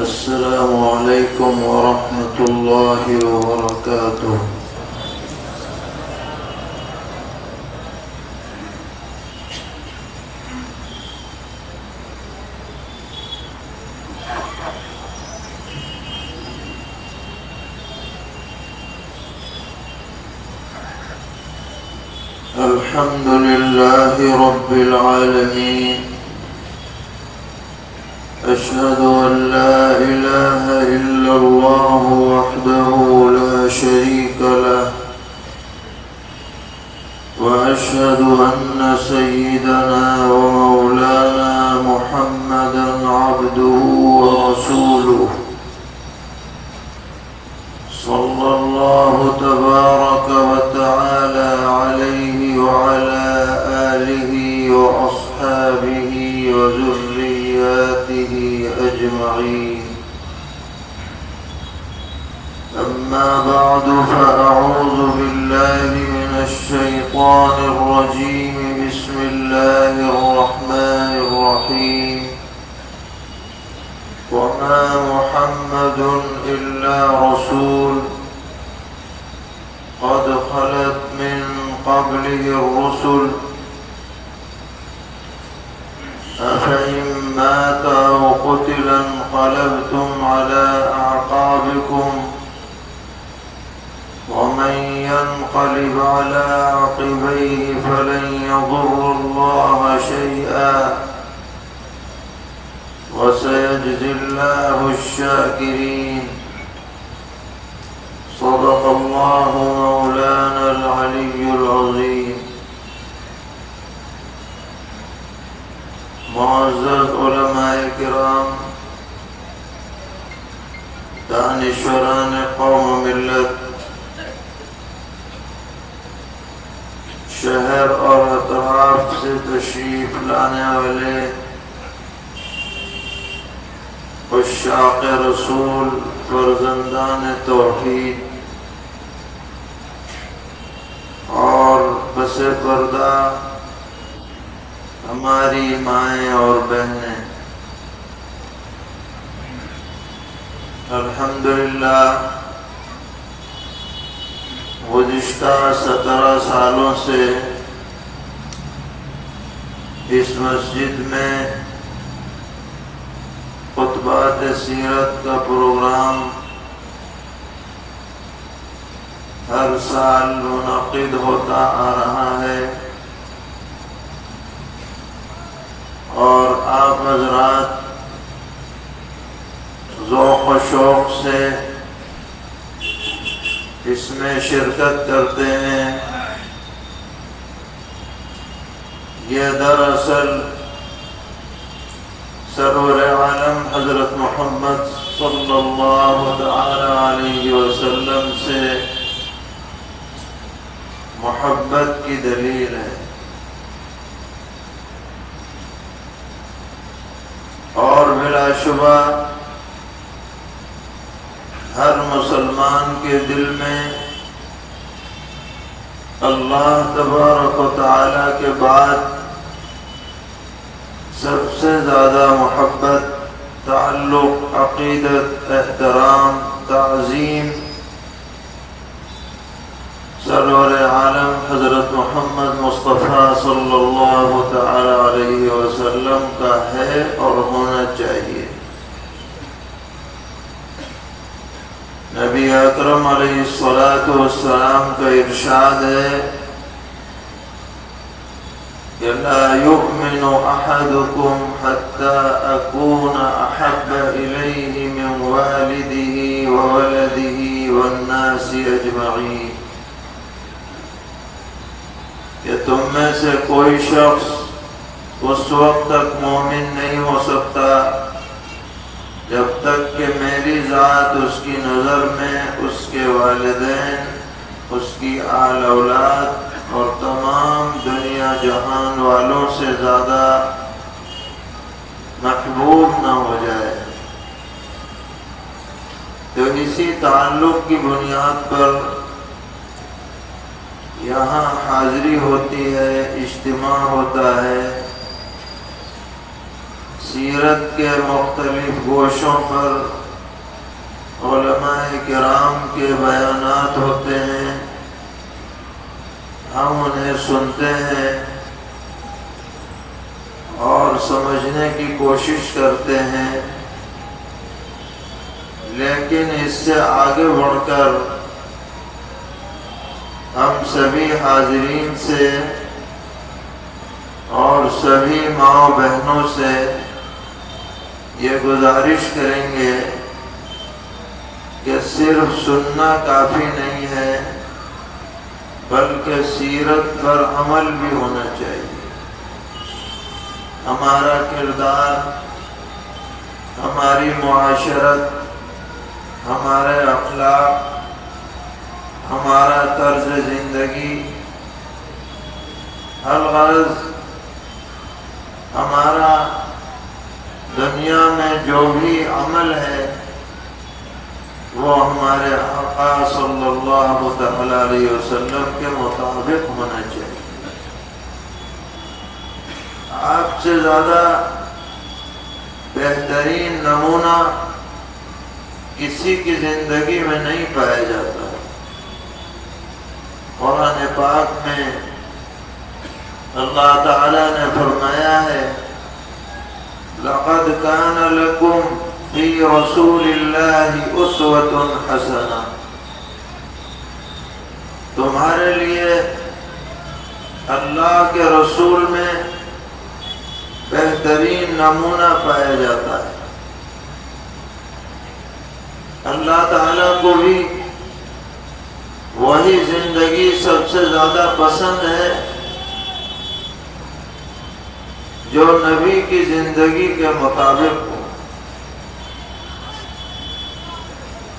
السلام عليكم ورحمة الله وبركاته. الحمد لله رب العالمين. أشهد أن لا إله إلا الله وحده لا شريك له، وأشهد أن سيدنا ومولانا محمدا عبده ورسوله، صلى الله تبارك وتعالى عليه وعلى آله وأصحابه وذرياته أجمعين. أما بعد، فأعوذ بالله من الشيطان الرجيم. بسم الله الرحمن الرحيم. وما محمد إلا رسول قد خلت من قبله الرسل، أفإن مات أو قتل انقلبتم على أعقابكم، ومن ينقلب على عقبيه فلن يضر الله شيئا، وسيجزي الله الشاكرين. صدق الله مولانا العلي العظيم. معزز علماء کرام، دانشوران قوم و ملت، شہر اور اطراف سے تشریف لانے والے عشاق رسول، فرزندان توحید اور پس پردہ ہماری مائیں اور بہنیں، الحمدللہ گزشتہ 17 سالوں سے اس مسجد میں خطبات سیرت کا پروگرام ہر سال منعقد ہوتا آ رہا ہے، اور آپ حضرات ذوق و شوق سے اس میں شرکت کرتے ہیں۔ یہ دراصل سرور عالم حضرت محمد صلی اللہ علیہ وسلم سے محبت کی دلیل ہے، اور بلا شبہ ہر مسلمان کے دل میں اللہ تبارک و تعالی کے بعد سب سے زیادہ محبت، تعلق، عقیدت، احترام، تعظیم سرور عالم حضرت محمد مصطفیٰ صلی اللہ تعالی علیہ وسلم کا ہے اور ہونا چاہیے۔ نبی اکرم علیہ السلام کا ارشاد ہے کہ لا يؤمن أحدكم حتى أكون أحب إليه من والده وولده والناس أجمعين، کہ تم میں سے کوئی شخص اس وقت تک مومن نہیں ہو سکتا جب تک کہ میری ذات اس کی نظر میں اس کے والدین، اس کی آل اولاد اور تمام دنیا جہان والوں سے زیادہ محبوب نہ ہو جائے۔ تو اسی تعلق کی بنیاد پر یہاں حاضری ہوتی ہے، اجتماع ہوتا ہے، سیرت کے مختلف گوشوں پر علماء کرام کے بیانات ہوتے ہیں، ہم انہیں سنتے ہیں اور سمجھنے کی کوشش کرتے ہیں، لیکن اس سے آگے بڑھ کر ہم سبھی حاضرین سے اور سبھی ماؤں بہنوں سے یہ گزارش کریں گے کہ صرف سننا کافی نہیں ہے، بلکہ سیرت پر عمل بھی ہونا چاہیے۔ ہمارا کردار، ہماری معاشرت، ہمارے اخلاق، ہمارا طرز زندگی، الغرض ہمارا دنیا میں جو بھی عمل ہے وہ ہمارے آقا صلی اللہ تعالی علیہ وسلم کے مطابق ہونا چاہیے۔ آپ سے زیادہ بہترین نمونہ کسی کی زندگی میں نہیں پایا جاتا۔ قرآن پاک میں اللہ تعالی نے فرمایا ہے لَقَدْ كَانَ لَكُمْ فِي رَسُولِ اللَّهِ أُسْوَةٌ حَسَنَةٌ، تمہارے لیے اللہ کے رسول میں بہترین نمونہ پایا جاتا ہے۔ اللہ تعالیٰ کو بھی وہی زندگی سب سے زیادہ پسند ہے جو نبی کی زندگی کے مطابق ہو۔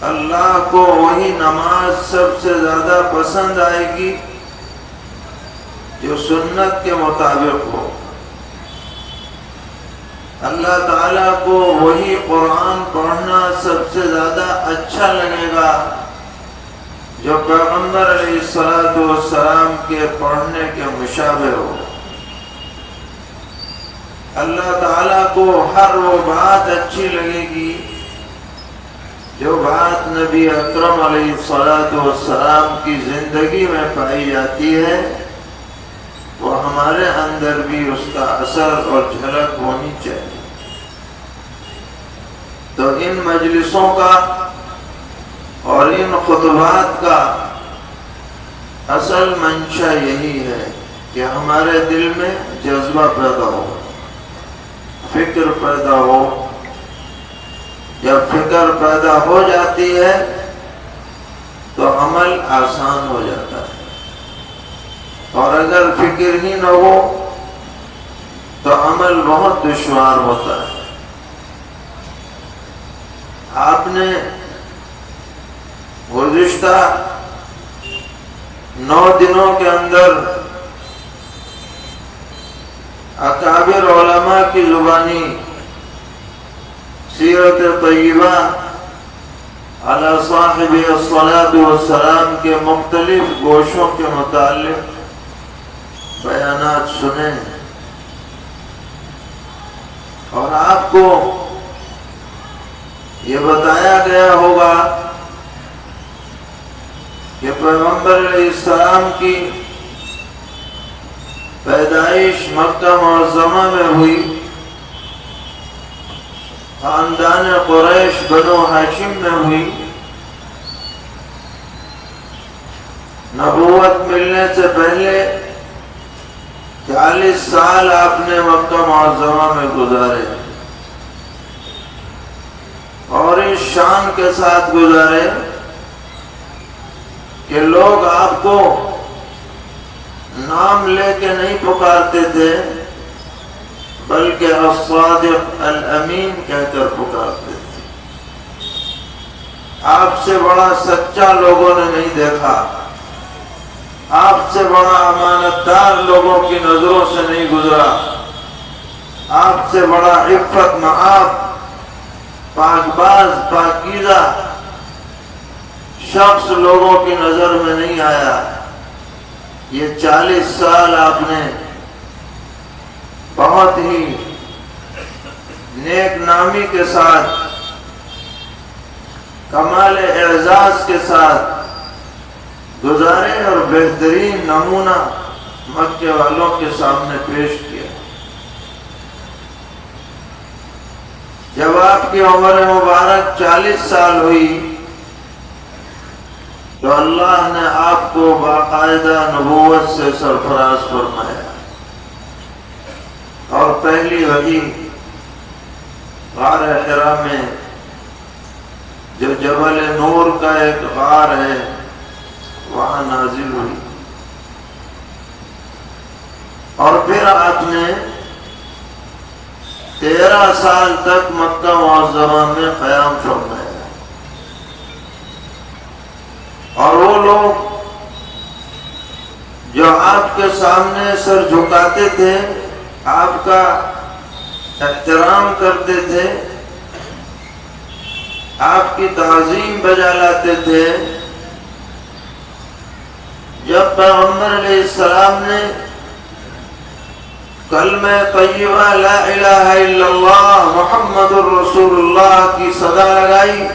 اللہ کو وہی نماز سب سے زیادہ پسند آئے گی جو سنت کے مطابق ہو۔ اللہ تعالیٰ کو وہی قرآن پڑھنا سب سے زیادہ اچھا لگے گا جو پیغمبر علیہ السلام کے پڑھنے کے مشابہ ہو۔ اللہ تعالیٰ کو ہر وہ بات اچھی لگے گی جو بات نبی اکرم علیہ السلام کی زندگی میں پائی جاتی ہے، وہ ہمارے اندر بھی اس کا اثر اور جھلک ہونی چاہیے۔ تو ان مجلسوں کا اور ان خطبات کا اصل منشا یہی ہے کہ ہمارے دل میں جذبہ پیدا ہو، فکر پیدا ہو۔ جب فکر پیدا ہو جاتی ہے تو عمل آسان ہو جاتا ہے، اور اگر فکر ہی نہ ہو تو عمل بہت دشوار ہوتا ہے۔ آپ نے گزشتہ 9 دنوں کے اندر اکابر علماء کی زبانی سیرت طیبہ علی صاحب الصلاۃ والسلام کے مختلف گوشوں کے متعلق بیانات سنے، اور آپ کو یہ بتایا گیا ہوگا کہ پیغمبر علیہ السلام کی پیدائش مکہ معظمہ میں ہوئی، خاندان قریش بنو ہاشم میں ہوئی۔ نبوت ملنے سے پہلے 40 سال آپ نے مکہ معظمہ میں گزارے، اور اس شان کے ساتھ گزارے کہ لوگ آپ کو نام لے کے نہیں پکارتے تھے، بلکہ الصادق الامین کہہ کر پکارتے تھے۔ آپ سے بڑا سچا لوگوں نے نہیں دیکھا، آپ سے بڑا امانتدار لوگوں کی نظروں سے نہیں گزرا، آپ سے بڑا عفت معاف، پاک باز، پاکیزہ شخص لوگوں کی نظر میں نہیں آیا۔ یہ 40 سال آپ نے بہت ہی نیک نامی کے ساتھ، کمال اعزاز کے ساتھ گزارے اور بہترین نمونہ مکے والوں کے سامنے پیش کیا۔ جب آپ کی عمر مبارک 40 سال ہوئی تو اللہ نے آپ کو باقاعدہ نبوت سے سرفراز فرمایا، اور پہلی وحی غار حرا میں، جو جبل نور کا ایک غار ہے، وہاں نازل ہوئی، اور پھر آپ نے 13 سال تک مکہ معظمہ میں قیام فرمایا۔ اور وہ لوگ جو آپ کے سامنے سر جھکاتے تھے، آپ کا احترام کرتے تھے، آپ کی تعظیم بجا لاتے تھے، جب پیغمبر علیہ السلام نے کلمہ طیبہ لا الہ الا اللہ محمد الرسول اللہ کی صدا لگائی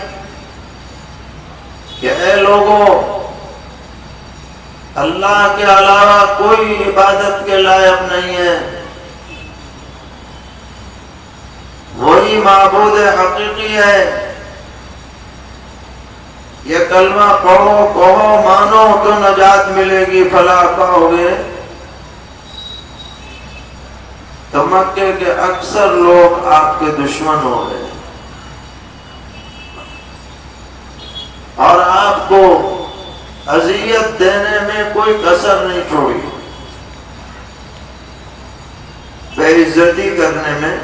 کہ اے لوگوں، اللہ کے علاوہ کوئی عبادت کے لائق نہیں ہے، وہی معبود حقیقی ہے، یہ کلمہ پڑھو، کہو، مانو تو نجات ملے گی، فلاح پاؤ گے۔ تو مکے کے اکثر لوگ آپ کے دشمن ہو گئے اور آپ کو اذیت دینے میں کوئی کسر نہیں چھوڑی، بے عزتی کرنے میں،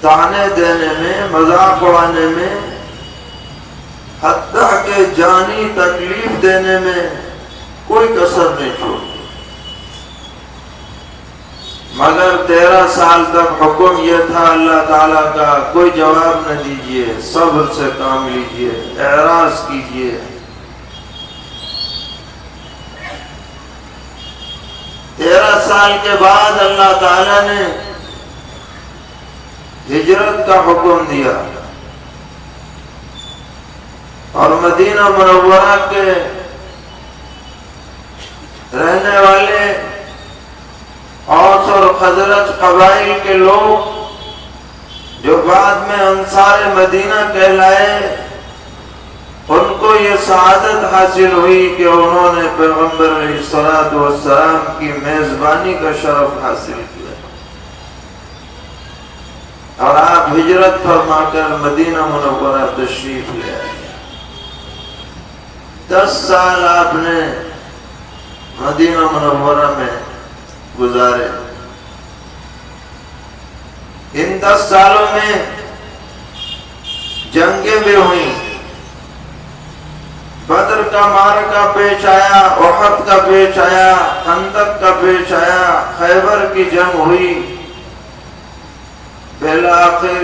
طعنے دینے میں، مذاق اڑانے میں، حتیٰ کہ جانی تکلیف دینے میں کوئی کسر نہیں چھوڑی۔ مگر 13 سال تک حکم یہ تھا اللہ تعالیٰ کا، کوئی جواب نہ دیجیے، صبر سے کام لیجیے، اعراض کیجیے۔ 13 سال کے بعد اللہ تعالیٰ نے ہجرت کا حکم دیا، اور مدینہ منورہ کے رہنے والے اوس اور خزرج قبائل کے لوگ جو بعد میں انصار مدینہ کہلائے، ان کو یہ سعادت حاصل ہوئی کہ انہوں نے پیغمبر علیہ السلام کی میزبانی کا شرف حاصل کیا، اور آپ ہجرت فرما کر مدینہ منورہ تشریف لے آئے۔ 10 سال آپ نے مدینہ منورہ میں گزارے۔ ان 10 سالوں میں جنگیں بھی ہوئیں، بدر کا معرکہ پیش آیا، احد کا پیش آیا، خندق کا پیش آیا، خیبر کی جنگ ہوئی، بالآخر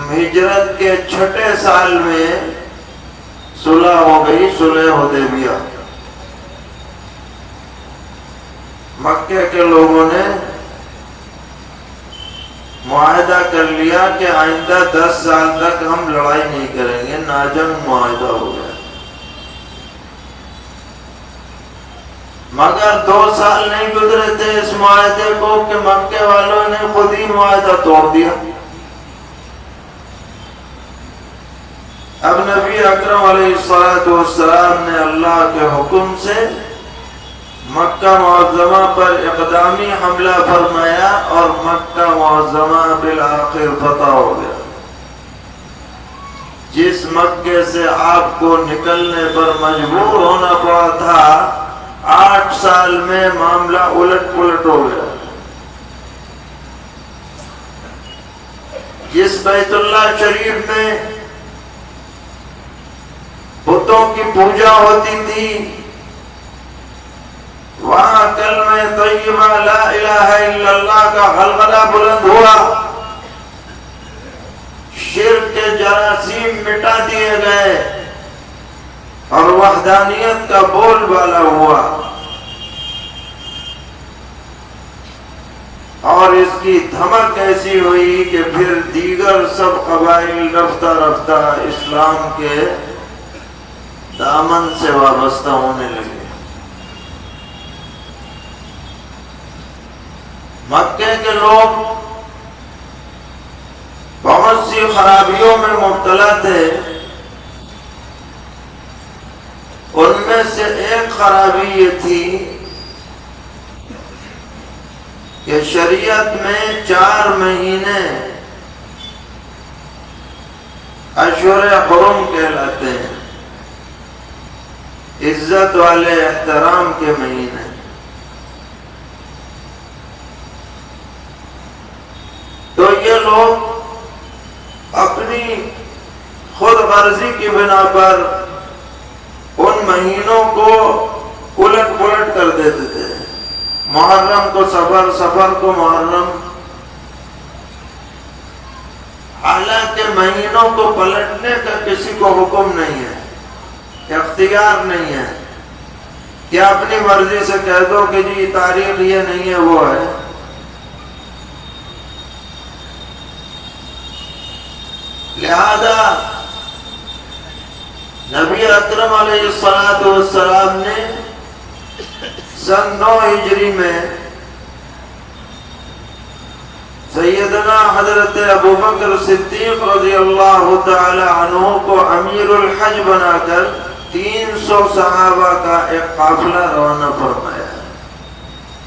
ہجرت کے 6 سال میں صلح ہو گئی، صلح حدیبیہ۔ مکے کے لوگوں نے معاہدہ کر لیا کہ آئندہ 10 سال تک ہم لڑائی نہیں کریں گے، ناجنگ معاہدہ ہو گیا۔ مگر 2 سال نہیں گزرے تھے اس معاہدے کو کہ مکے والوں نے خود ہی معاہدہ توڑ دیا۔ اب نبی اکرم علیہ السلام نے اللہ کے حکم سے مکہ معظمہ پر اقدامی حملہ فرمایا، اور مکہ معظمہ بالآخر فتح ہو گیا۔ جس مکے سے آپ کو نکلنے پر مجبور ہونا پڑا تھا، 8 سال میں معاملہ الٹ پلٹ ہو گیا۔ جس بیت اللہ شریف میں بتوں کی پوجا ہوتی تھی، وہاں کلمہ طیبہ لا الہ الا اللہ کا غلغلہ بلند ہوا، شرک کے جراثیم مٹا دیے گئے، اور وحدانیت کا بول بالا ہوا۔ اور اس کی دھمک ایسی ہوئی کہ پھر دیگر سب قبائل رفتہ رفتہ اسلام کے دامن سے وابستہ ہونے لگے۔ مکے کے لوگ بہت سی خرابیوں میں مبتلا تھے۔ ان میں سے ایک خرابی یہ تھی کہ شریعت میں 4 مہینے اشہر حرم کہلاتے ہیں، عزت والے احترام کے مہینے۔ تو یہ لوگ اپنی خود غرضی کی بنا پر ان مہینوں کو الٹ پلٹ کر دیتے تھے، محرم کو سفر، سفر کو محرم۔ حالانکہ مہینوں کو پلٹنے کا کسی کو حکم نہیں ہے، اختیار نہیں ہے کہ اپنی مرضی سے کہہ دو کہ جی تاریخ یہ نہیں ہے وہ ہے۔ لہذا نبی اکرم علیہ السلام نے سن 9 ہجری میں سیدنا حضرت ابوبکر صدیق رضی اللہ تعالی عنہ کو امیر الحج بنا کر 300 صحابہ کا ایک قافلہ روانہ فرمایا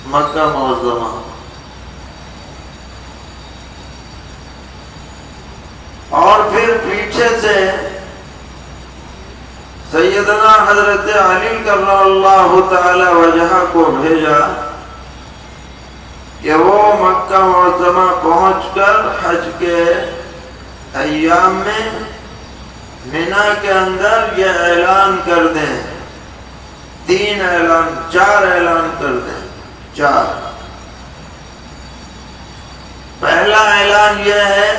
مکہ معظمہ۔ اور پھر پیچھے سے سیدنا حضرت علی کرم اللہ تعالی وجہہ کو بھیجا کہ وہ مکہ معظمہ پہنچ کر حج کے ایام میں مینا کے اندر یہ اعلان کر دیں، 4 اعلان کر دیں۔ 4 پہلا اعلان یہ ہے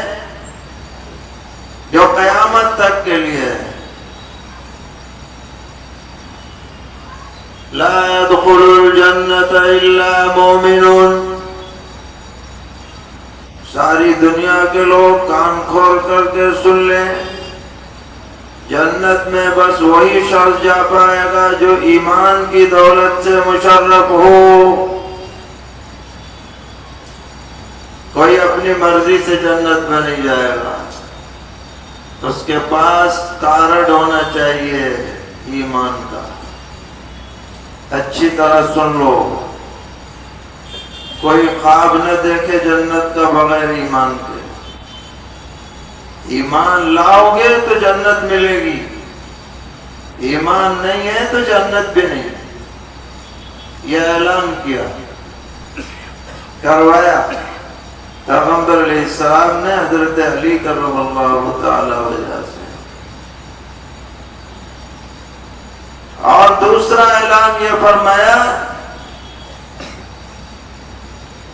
جو قیامت تک کے لیے ہے، لا يدخل الجنة الا مومنون۔ ساری دنیا کے لوگ کان کھول کر کے سن لیں، جنت میں بس وہی شخص جا پائے گا جو ایمان کی دولت سے مشرف ہو۔ کوئی اپنی مرضی سے جنت میں نہیں جائے گا، اس کے پاس کارڈ ہونا چاہیے ایمان کا۔ اچھی طرح سن لو، کوئی خواب نہ دیکھے جنت کا بغیر ایمان کے۔ ایمان لاؤ گے تو جنت ملے گی، ایمان نہیں ہے تو جنت بھی نہیں۔ یہ اعلان کیا، کروایا پیغمبر علیہ السلام نے حضرت علی کرم اللہ تعالی وجہ سے۔ اور دوسرا اعلان یہ فرمایا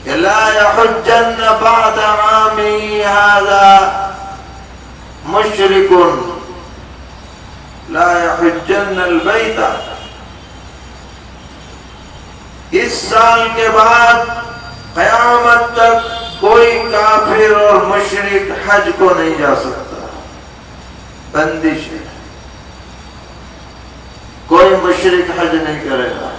کہ لا يحجن بعد عامی هذا مشرک لا يحجن البیت۔ اس سال کے بعد قیامت تک کوئی کافر اور مشرک حج کو نہیں جا سکتا، بندش ہے، کوئی مشرک حج نہیں کرے گا۔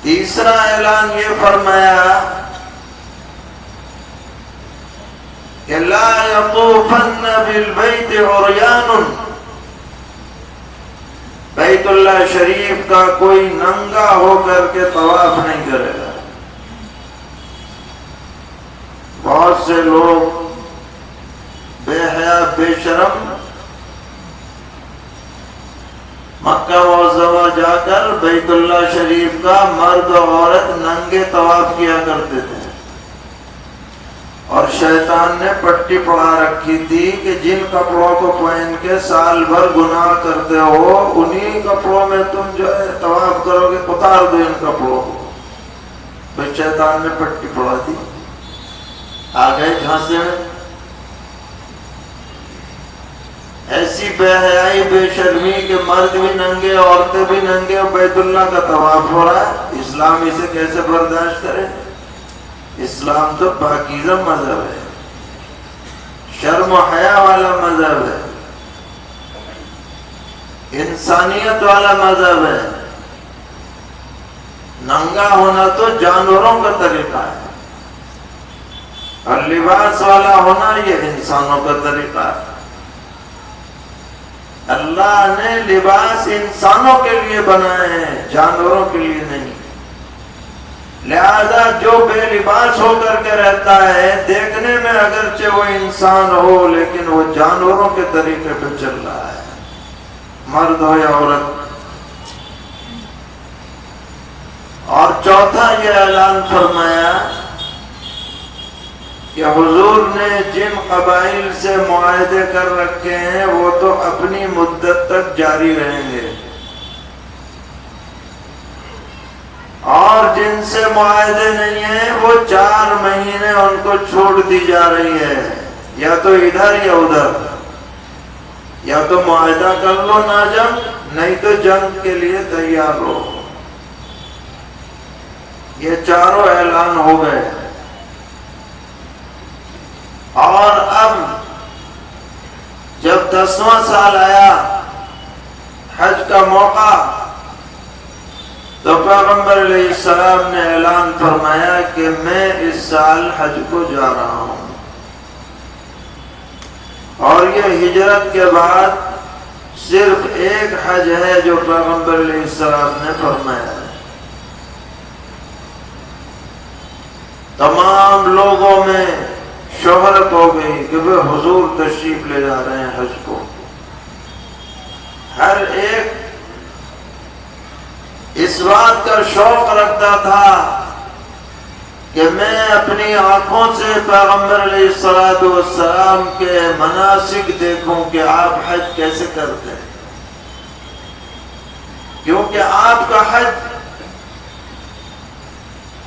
تیسرا اعلان یہ فرمایا کہ لا يطوفن بالبیت عریان، بیت اللہ شریف کا کوئی ننگا ہو کر کے طواف نہیں کرے گا۔ بہت سے لوگ بے حیا بے شرم مکہ معظمہ جا کر بیت اللہ شریف کا مرد و عورت ننگے طواف کیا کرتے تھے، اور شیطان نے پٹی پڑھا رکھی تھی کہ جن کپڑوں کو پہن کے سال بھر گناہ کرتے ہو انہی کپڑوں میں تم جو ہے طواف کرو گے، اتار دو ان کپڑوں کو۔ تو شیطان نے پٹی پڑھا دی، آ گئے جھانسے میں۔ ایسی بے حیائی بے شرمی کہ مرد بھی ننگے عورتیں بھی ننگے اور بیت اللہ کا طواف ہو رہا ہے۔ اسلام اسلام اسے کیسے برداشت کرے؟ اسلام تو پاکیزہ مذہب ہے، شرم و حیا والا مذہب ہے، انسانیت والا مذہب ہے۔ ننگا ہونا تو جانوروں کا طریقہ ہے، اور لباس والا ہونا یہ انسانوں کا طریقہ ہے۔ اللہ نے لباس انسانوں کے لیے بنائے ہیں، جانوروں کے لیے نہیں۔ لہذا جو بے لباس ہو کر کے رہتا ہے، دیکھنے میں اگرچہ وہ انسان ہو لیکن وہ جانوروں کے طریقے پہ چل رہا ہے، مرد ہو یا عورت۔ اور چوتھا یہ اعلان فرمایا کہ حضور نے جن قبائل سے معاہدے کر رکھے ہیں وہ تو اپنی مدت تک جاری رہیں گے، اور جن سے معاہدے نہیں ہیں وہ 4 مہینے ان کو چھوڑ دی جا رہی ہے، یا تو ادھر یا ادھر، یا تو معاہدہ کر لو نہ جنگ، نہیں تو جنگ کے لیے تیار رہو۔ یہ چاروں اعلان ہو گئے۔ اور اب جب 10واں سال آیا، حج کا موقع، تو پیغمبر علیہ السلام نے اعلان فرمایا کہ میں اس سال حج کو جا رہا ہوں۔ اور یہ ہجرت کے بعد صرف ایک حج ہے جو پیغمبر علیہ السلام نے فرمایا ہے۔ تمام لوگوں میں شہرت ہو گئی کہ وہ حضور تشریف لے جا رہے ہیں حج کو۔ ہر ایک اس بات کا شوق رکھتا تھا کہ میں اپنی آنکھوں سے پیغمبر علیہ السلام کے مناسک دیکھوں کہ آپ حج کیسے کرتے ہیں، کیونکہ آپ کا حج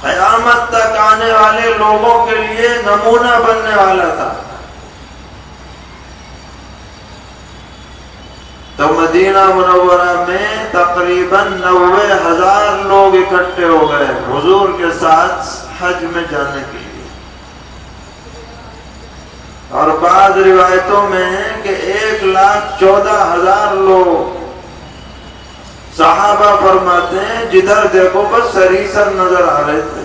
قیامت تک آنے والے لوگوں کے لیے نمونہ بننے والا تھا۔ تو مدینہ منورہ میں تقریباً 90,000 لوگ اکٹھے ہو گئے حضور کے ساتھ حج میں جانے کے لیے۔ اور بعض روایتوں میں ہے کہ 1,14,000 لوگ، صحابہ فرماتے ہیں جدھر دیکھو بس سریسر نظر آ رہے تھے۔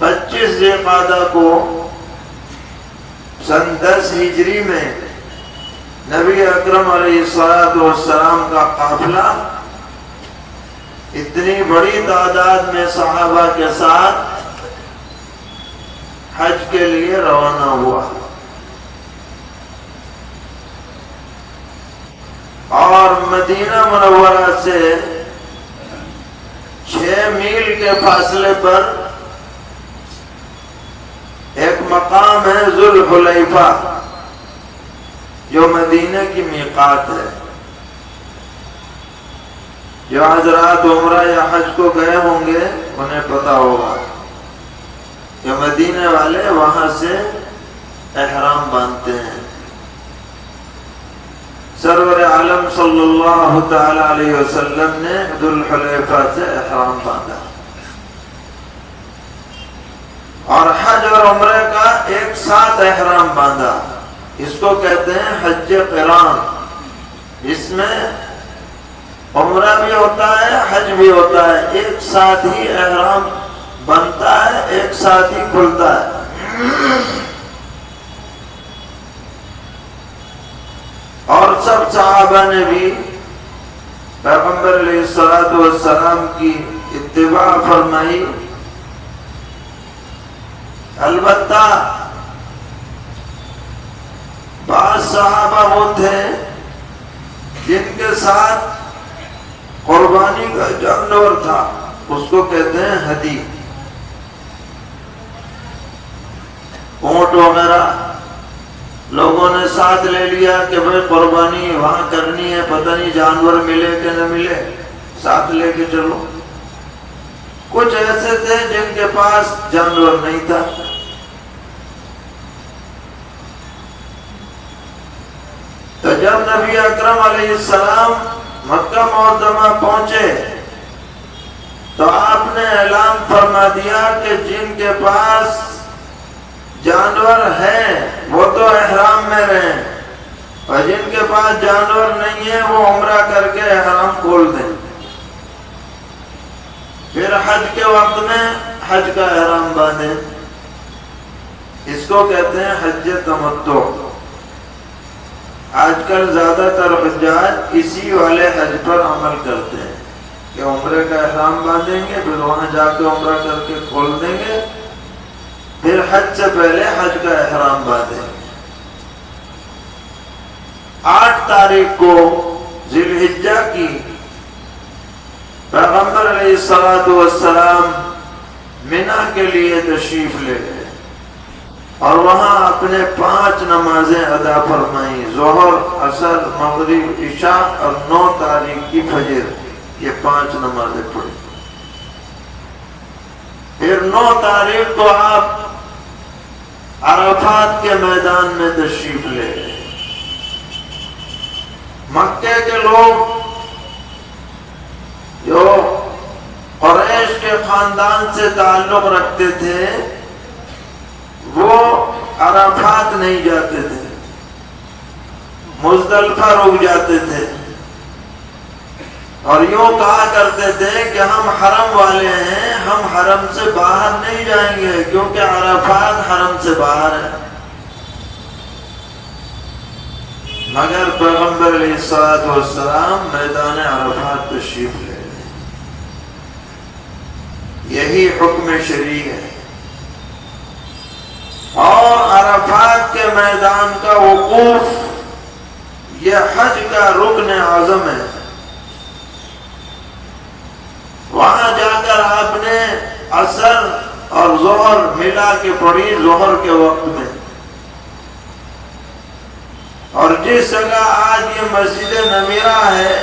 25 ذی القعدہ کو سن 10 ہجری میں نبی اکرم علیہ السلام کا قافلہ اتنی بڑی تعداد میں صحابہ کے ساتھ حج کے لیے روانہ ہوا، اور مدینہ منورہ سے 6 میل کے فاصلے پر ایک مقام ہے ذوالحلیفہ، جو مدینہ کی میقات ہے۔ جو حضرات عمرہ یا حج کو گئے ہوں گے انہیں پتا ہوگا کہ مدینہ والے وہاں سے احرام باندھتے ہیں۔ سرور عالم صلی اللہ تعالی علیہ وسلم نے ذوالحلیفہ سے احرام باندھا، اور حج اور عمرے کا ایک ساتھ احرام باندھا۔ اس کو کہتے ہیں حج قران، اس میں عمرہ بھی ہوتا ہے حج بھی ہوتا ہے، ایک ساتھ ہی احرام بنتا ہے، ایک ساتھ ہی کھلتا ہے۔ اور سب صحابہ نے بھی پیغمبر علیہ السلام کی اتباع فرمائی۔ البتہ بعض صحابہ وہ تھے جن کے ساتھ قربانی کا جانور تھا، اس کو کہتے ہیں ہدی، اونٹ وغیرہ لوگوں نے ساتھ لے لیا کہ بھئی قربانی وہاں کرنی ہے، پتہ نہیں جانور ملے کہ نہ ملے، ساتھ لے کے چلو۔ کچھ ایسے تھے جن کے پاس جانور نہیں تھا، تو جب نبی اکرم علیہ السلام مکہ معظمہ پہنچے تو آپ نے اعلان فرما دیا کہ جن کے پاس جانور ہے وہ تو احرام میں رہیں، اور جن کے پاس جانور نہیں ہے وہ عمرہ کر کے احرام کھول دیں۔ پھر حج کے وقت میں حج کا احرام باندھیں، اس کو کہتے ہیں حج تمتع۔ آج کل زیادہ تر حجاج اسی والے حج پر عمل کرتے ہیں کہ عمرے کا احرام باندھیں گے، پھر وہاں جا کے عمرہ کر کے کھول دیں گے، پھر حج سے پہلے حج کا احرام باندھیں گے۔ 8 تاریخ کو ذی الحجہ کی پیغمبر علیہ السلام منی کے لیے تشریف لے گئے اور وہاں اپنے 5 نمازیں ادا فرمائیں، ظہر، عصر، مغرب، عشاء اور 9 تاریخ کی فجر، یہ 5 نمازیں پڑھی۔ پھر 9 تاریخ کو آپ عرفات کے میدان میں تشریف لے گئے۔ مکے کے لوگ جو قریش کے خاندان سے تعلق رکھتے تھے وہ عرفات نہیں جاتے تھے، مزدلفہ رک جاتے تھے اور یوں کہا کرتے تھے کہ ہم حرم والے ہیں، ہم حرم سے باہر نہیں جائیں گے کیونکہ عرفات حرم سے باہر ہے۔ مگر پیغمبر علیہ السلام میدان عرفات تشریف لے گئے۔ یہی حکم شرعی ہے، اور عرفات کے میدان کا وقوف یہ حج کا رکن اعظم ہے۔ وہاں جا کر آپ نے عصر اور ظہر ملا کے پڑھی ظہر کے وقت میں، اور جس جگہ آج یہ مسجد نمیرہ ہے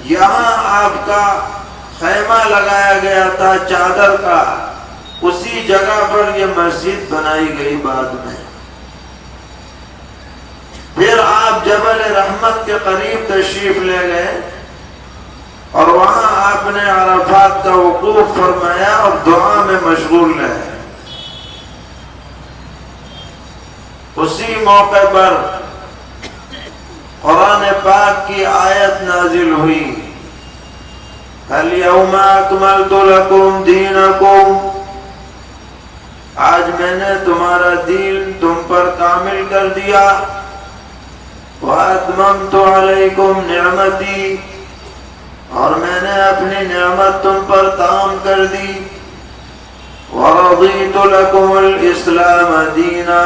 یہاں آپ کا خیمہ لگایا گیا تھا چادر کا، اسی جگہ پر یہ مسجد بنائی گئی بعد میں۔ پھر آپ جبل رحمت کے قریب تشریف لے گئے اور وہاں آپ نے عرفات کا وقوف فرمایا اور دعا میں مشغول رہے۔ اسی موقع پر قرآن پاک کی آیت نازل ہوئی، الْيَوْمَ أَكْمَلْتُ لَكُمْ دِينَكُمْ، آج میں نے تمہارا دین تم پر کامل کر دیا، وَأَتْمَمْتُ عَلَيْكُمْ نِعْمَتِي، اور میں نے اپنی نعمت تم پر تام کر دی، وَرَضِيتُ لَكُمُ الْإِسْلَامَ دِينًا،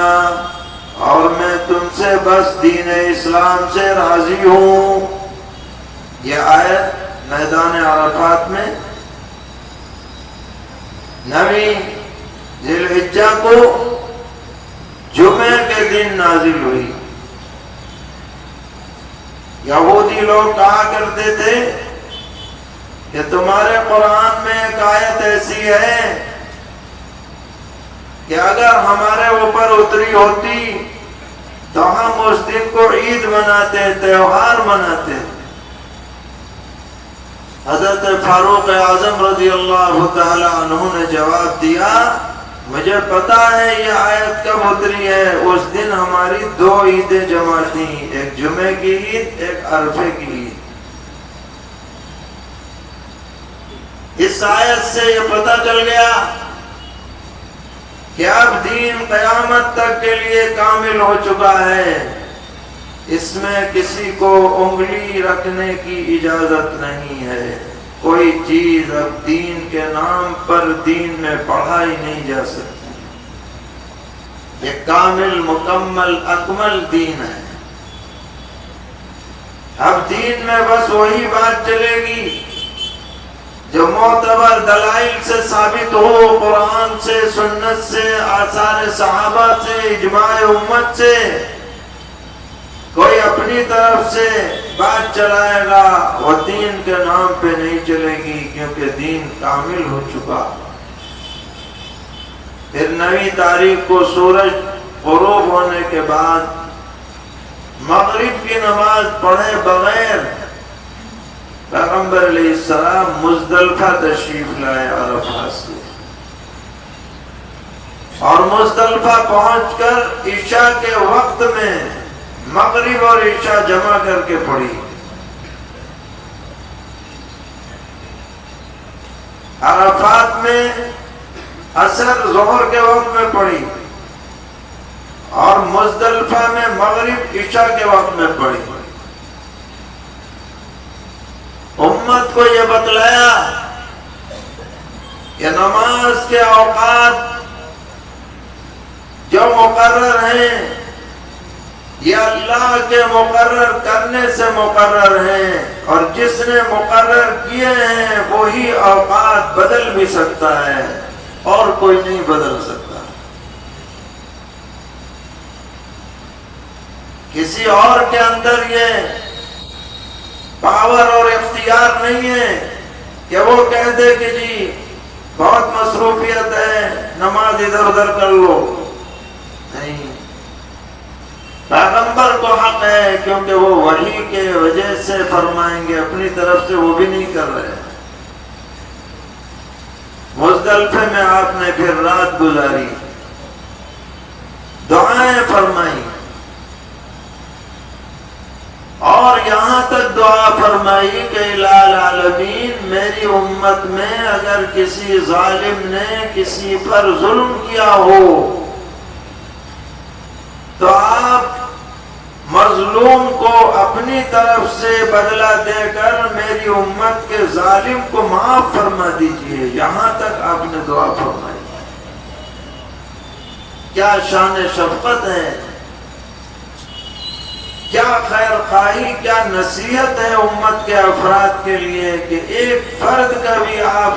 اور میں تم سے بس دین اسلام سے راضی ہوں۔ یہ آیت میدان عرفات میں 9 ذی الحجہ کو جمعے کے دن نازل ہوئی۔ یہودی لوگ کہا کرتے تھے کہ تمہارے قرآن میں ایک آیت ایسی ہے کہ اگر ہمارے اوپر اتری ہوتی تو ہم اس دن کو عید مناتے، تہوار مناتے۔ حضرت فاروق اعظم رضی اللہ تعالی عنہ نے جواب دیا، مجھے پتا ہے یہ آیت کب اتری ہے، اس دن ہماری 2 عیدیں جمع تھیں، ایک جمعے کی عید، ایک عرفے کی عید۔ اس آیت سے یہ پتا چل گیا کہ اب دین قیامت تک کے لیے کامل ہو چکا ہے، اس میں کسی کو انگلی رکھنے کی اجازت نہیں ہے، کوئی چیز اب دین کے نام پر دین میں پڑھائی نہیں جا سکتی۔ یہ کامل، مکمل، اکمل دین ہے۔ اب دین میں بس وہی بات چلے گی جو معتبر دلائل سے ثابت ہو، قرآن سے، سنت سے، آثار صحابہ سے، اجماع امت سے۔ کوئی اپنی طرف سے بات چلائے گا وہ دین کے نام پہ نہیں چلے گی، کیونکہ دین کامل ہو چکا۔ پھر 9 تاریخ کو سورج غروب ہونے کے بعد مغرب کی نماز پڑھے بغیر پیغمبر علیہ السلام مزدلفہ تشریف لائے عرفات سے، اور مزدلفہ پہنچ کر عشاء کے وقت میں مغرب اور عشاء جمع کر کے پڑھی۔ عرفات میں عصر ظہر کے وقت میں پڑھی، اور مزدلفہ میں مغرب عشاء کے وقت میں پڑھی۔ امت کو یہ بتلایا کہ نماز کے اوقات جو مقرر ہیں یہ اللہ کے مقرر کرنے سے مقرر ہیں، اور جس نے مقرر کیے ہیں وہی اوقات بدل بھی سکتا ہے اور کوئی نہیں بدل سکتا۔ کسی اور کے اندر یہ پاور اور اختیار نہیں ہے کہ وہ کہہ دے کہ جی بہت مصروفیت ہے، نماز ادھر ادھر کر لو۔ نہیں، پیغمبر کو حق ہے کیونکہ وہ وحی کے وجہ سے فرمائیں گے، اپنی طرف سے وہ بھی نہیں کر رہے۔ مزدلفے میں آپ نے پھر رات گزاری، دعائیں فرمائی، اور یہاں تک دعا فرمائی کہ الہ العالمین میری امت میں اگر کسی ظالم نے کسی پر ظلم کیا ہو تو آپ مظلوم کو اپنی طرف سے بدلہ دے کر میری امت کے ظالم کو معاف فرما دیجئے۔ یہاں تک آپ نے دعا فرمائی۔ کیا شان شفقت ہے، کیا خیر خواہی، کیا نصیحت ہے امت کے افراد کے لیے کہ ایک فرد کا بھی آپ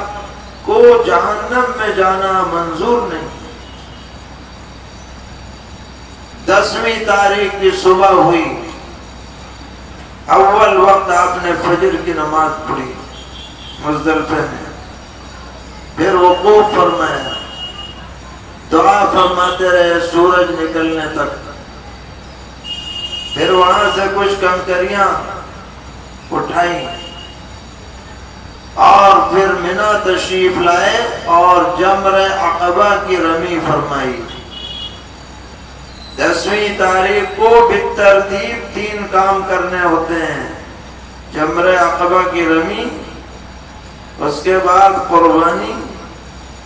کو جہنم میں جانا منظور نہیں۔ 10ویں تاریخ کی صبح ہوئی، اول وقت آپ نے فجر کی نماز پڑھی مزدلفے میں، پھر وقوف فرمایا، دعا فرماتے رہے سورج نکلنے تک۔ پھر وہاں سے کچھ کنکریاں اٹھائیں اور پھر منا تشریف لائے اور جمر عقبہ کی رمی فرمائی۔ 10ویں تاریخ کو بالترتیب 3 کام کرنے ہوتے ہیں، جمر عقبہ کی رمی، اس کے بعد قربانی،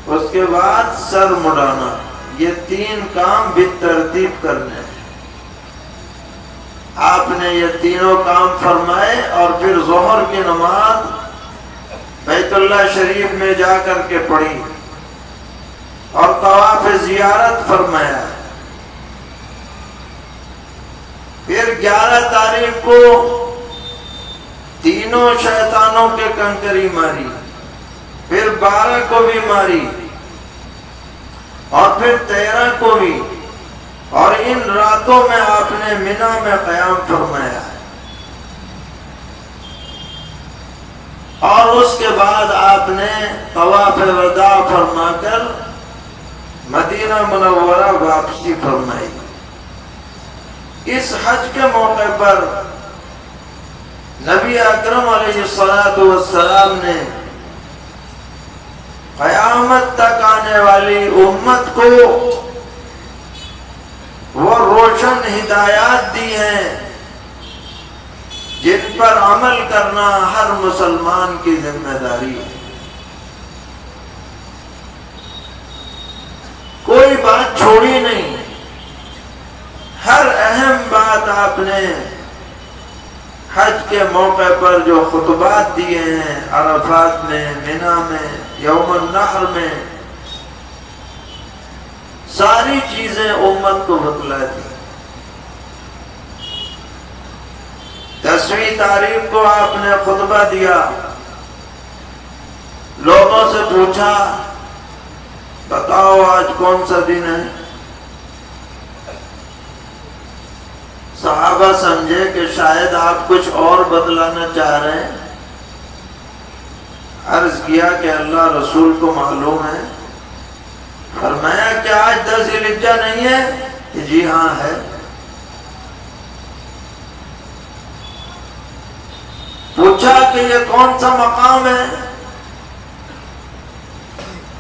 اس کے بعد سر مڑانا۔ یہ 3 کام بالترتیب کرنے ہیں۔ آپ نے یہ تینوں کام فرمائے اور پھر ظہر کی نماز بیت اللہ شریف میں جا کر کے پڑھی اور طواف زیارت فرمایا۔ پھر 11 تاریخ کو تینوں شیطانوں کے کنکری ماری، پھر 12 کو بھی ماری، اور پھر 13 کو بھی، اور ان راتوں میں آپ نے منا میں قیام فرمایا۔ اور اس کے بعد آپ نے طواف وداع فرما کر مدینہ منورہ واپسی فرمائی۔ اس حج کے موقع پر نبی اکرم علیہ الصلوۃ والسلام نے قیامت تک آنے والی امت کو وہ روشن ہدایات دی ہیں جن پر عمل کرنا ہر مسلمان کی ذمہ داری ہے۔ کوئی بات چھوڑی نہیں، ہر اہم بات آپ نے حج کے موقع پر جو خطبات دیے ہیں، عرفات میں، منا میں، یوم النحر میں، ساری چیزیں امت کو بتلا دی۔ 10ویں تاریخ کو آپ نے خطبہ دیا، لوگوں سے پوچھا بتاؤ آج کون سا دن ہے؟ صحابہ سمجھے کہ شاید آپ کچھ اور بتلانا چاہ رہے ہیں۔ عرض کیا کہ اللہ رسول کو معلوم ہے۔ فرمایا کہ آج 10 ذی الحجہ نہیں ہے؟ کہ جی ہاں ہے۔ پوچھا کہ یہ کون سا مقام ہے؟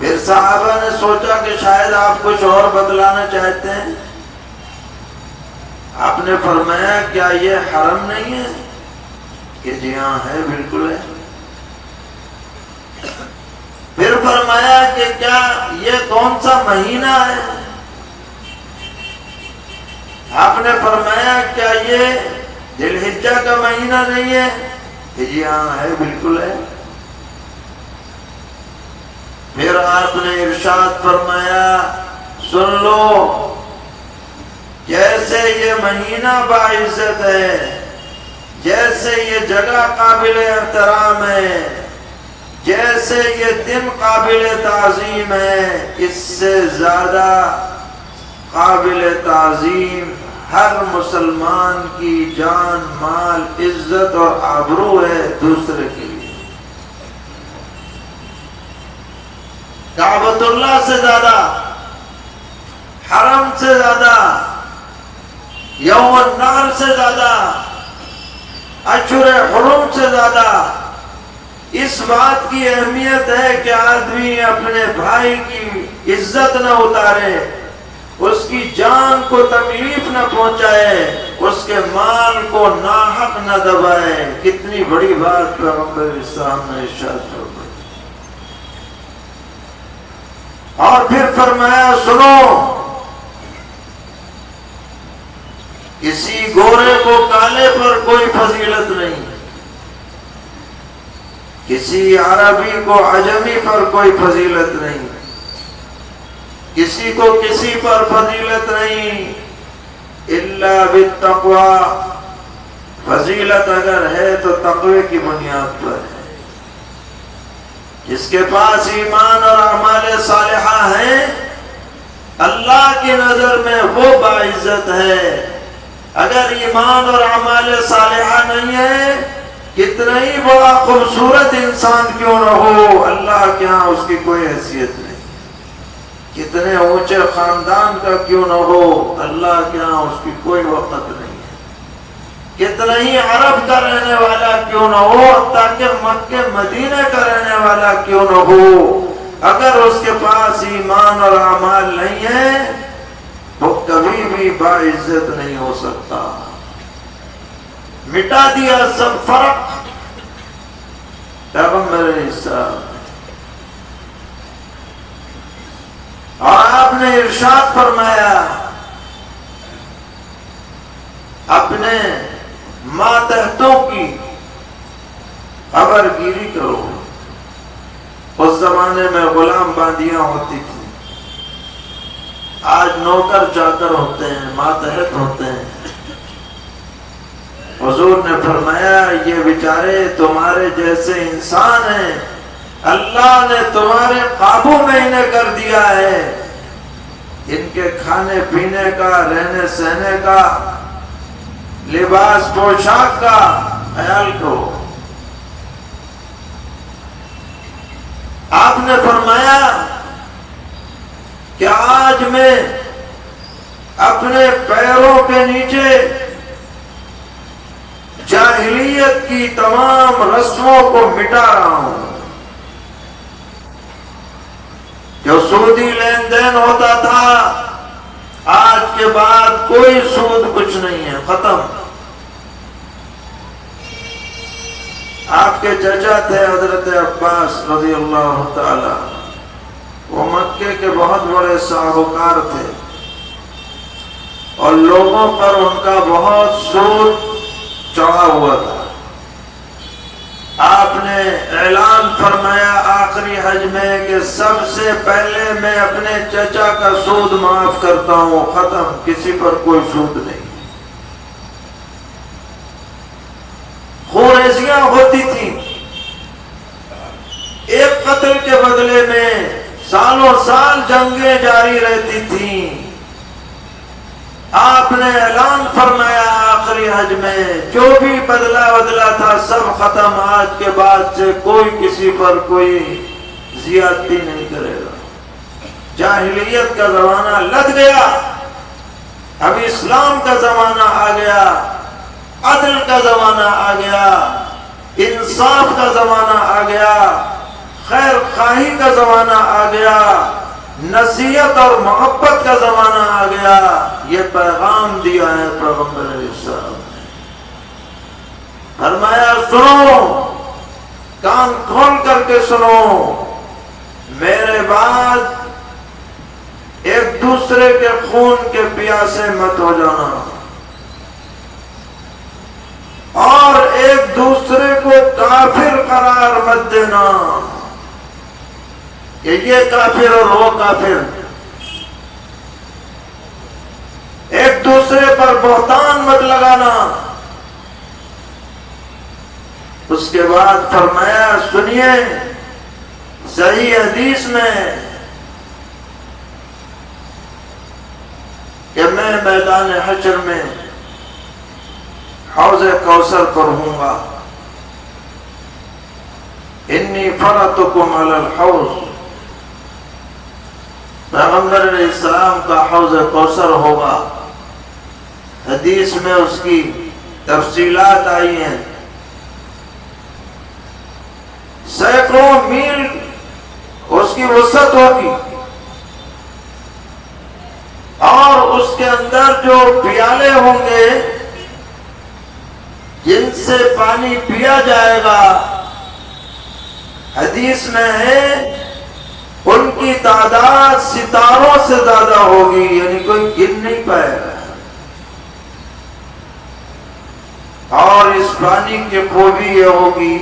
پھر صحابہ نے سوچا کہ شاید آپ کچھ اور بتلانا چاہتے ہیں. آپ نے فرمایا کیا یہ حرم نہیں ہے؟ کہ جی ہاں ہے، بالکل ہے. پھر فرمایا کہ کیا یہ کون سا مہینہ ہے؟ آپ نے فرمایا کیا یہ ذی الحجہ کا مہینہ نہیں ہے؟ کہ جی ہاں ہے، بالکل ہے. پھر آپ نے ارشاد فرمایا سن لو، جیسے یہ مہینہ باعزت ہے، جیسے یہ جگہ قابل احترام ہے، جیسے یہ دن قابل تعظیم ہے، اس سے زیادہ قابل تعظیم ہر مسلمان کی جان، مال، عزت اور آبرو ہے دوسرے کے لیے. کعبۃ اللہ سے زیادہ، حرم سے زیادہ، یوم النحر سے زیادہ، اشہر حرم سے زیادہ اس بات کی اہمیت ہے کہ آدمی اپنے بھائی کی عزت نہ اتارے، اس کی جان کو تکلیف نہ پہنچائے، اس کے مال کو ناحق نہ دبائے. کتنی بڑی بات پیغمبر اسلام نے ارشاد فرمائی. اور پھر فرمایا سنو، کسی گورے کو کالے پر کوئی فضیلت نہیں، کسی عربی کو عجمی پر کوئی فضیلت نہیں، کسی کو کسی پر فضیلت نہیں، الا بالتقوی. فضیلت اگر ہے تو تقوی کی بنیاد پر ہے. جس کے پاس ایمان اور اعمال صالحہ ہیں، اللہ کی نظر میں وہ باعزت ہے. اگر ایمان اور اعمال صالحہ نہیں ہے، کتنا ہی بڑا خوبصورت انسان کیوں نہ ہو، اللہ کے ہاں اس کی کوئی حیثیت نہیں. کتنے اونچے خاندان کا کیوں نہ ہو، اللہ کے ہاں اس کی کوئی وقت نہیں ہے. کتنا ہی عرب کا رہنے والا کیوں نہ ہو، تاکہ مکہ مدینہ کا رہنے والا کیوں نہ ہو، اگر اس کے پاس ایمان اور اعمال نہیں ہے وہ کبھی بھی باعزت نہیں ہو سکتا. مٹا دیا سب فرق پیغمبر اسلام. اور آپ نے ارشاد فرمایا اپنے ماتحتوں کی خبر گیری کرو. اس زمانے میں غلام باندیاں ہوتی تھی، آج نوکر چاکر ہوتے ہیں، ماتحت ہوتے ہیں. حضور نے فرمایا یہ بیچارے تمہارے جیسے انسان ہیں، اللہ نے تمہارے قابو میں انہیں کر دیا ہے. ان کے کھانے پینے کا، رہنے سہنے کا، لباس پوشاک کا خیال کرو. آپ نے فرمایا کہ آج میں اپنے پیروں کے نیچے جاہلیت کی تمام رسموں کو مٹا رہا ہوں. جو سودی لین دین ہوتا تھا، آج کے بعد کوئی سود کچھ نہیں ہے، ختم. آپ کے چچا تھے حضرت عباس رضی اللہ تعالی، وہ مکے کے بہت بڑے ساہوکار تھے اور لوگوں پر ان کا بہت سود چڑھا ہوا تھا. آپ نے اعلان فرمایا آخری حج میں کہ سب سے پہلے میں اپنے چچا کا سود معاف کرتا ہوں، ختم، کسی پر کوئی سود نہیں. خوریزیاں ہوتی تھیں، ایک قتل کے بدلے میں سالوں سال جنگیں جاری رہتی تھیں. آپ نے اعلان فرمایا آخری حج میں جو بھی بدلہ تھا سب ختم، آج کے بعد سے کوئی کسی پر کوئی زیادتی نہیں کرے گا. جاہلیت کا زمانہ لد گیا، اب اسلام کا زمانہ آ گیا، عدل کا زمانہ آ گیا. انصاف کا زمانہ آ گیا، خیر خواہی کا زمانہ آ گیا، نصیحت اور محبت کا زمانہ آ گیا۔ یہ پیغام دیا ہے پیغمبر علیہ السلام نے، فرمایا سنو، کان کھول کر کے سنو، میرے بعد ایک دوسرے کے خون کے پیاسے مت ہو جانا، اور ایک دوسرے کو کافر قرار مت دینا کہ یہ کافر اور وہ کافر، ایک دوسرے پر بہتان مت لگانا۔ اس کے بعد فرمایا سنیے، صحیح حدیث میں کہ میں میدان حشر میں حوض کوثر پر ہوں گا، انی فرطکم علی الحوض، پیغمبر علیہ السلام کا حوض کوثر ہوگا۔ حدیث میں اس کی تفصیلات آئی ہیں، سینکڑوں میل اس کی وسعت ہوگی، اور اس کے اندر جو پیالے ہوں گے جن سے پانی پیا جائے گا، حدیث میں ہے ان کی تعداد ستاروں سے زیادہ ہوگی، یعنی کوئی گن نہیں پائے گا۔ اور اس پانی کی خوبی یہ ہوگی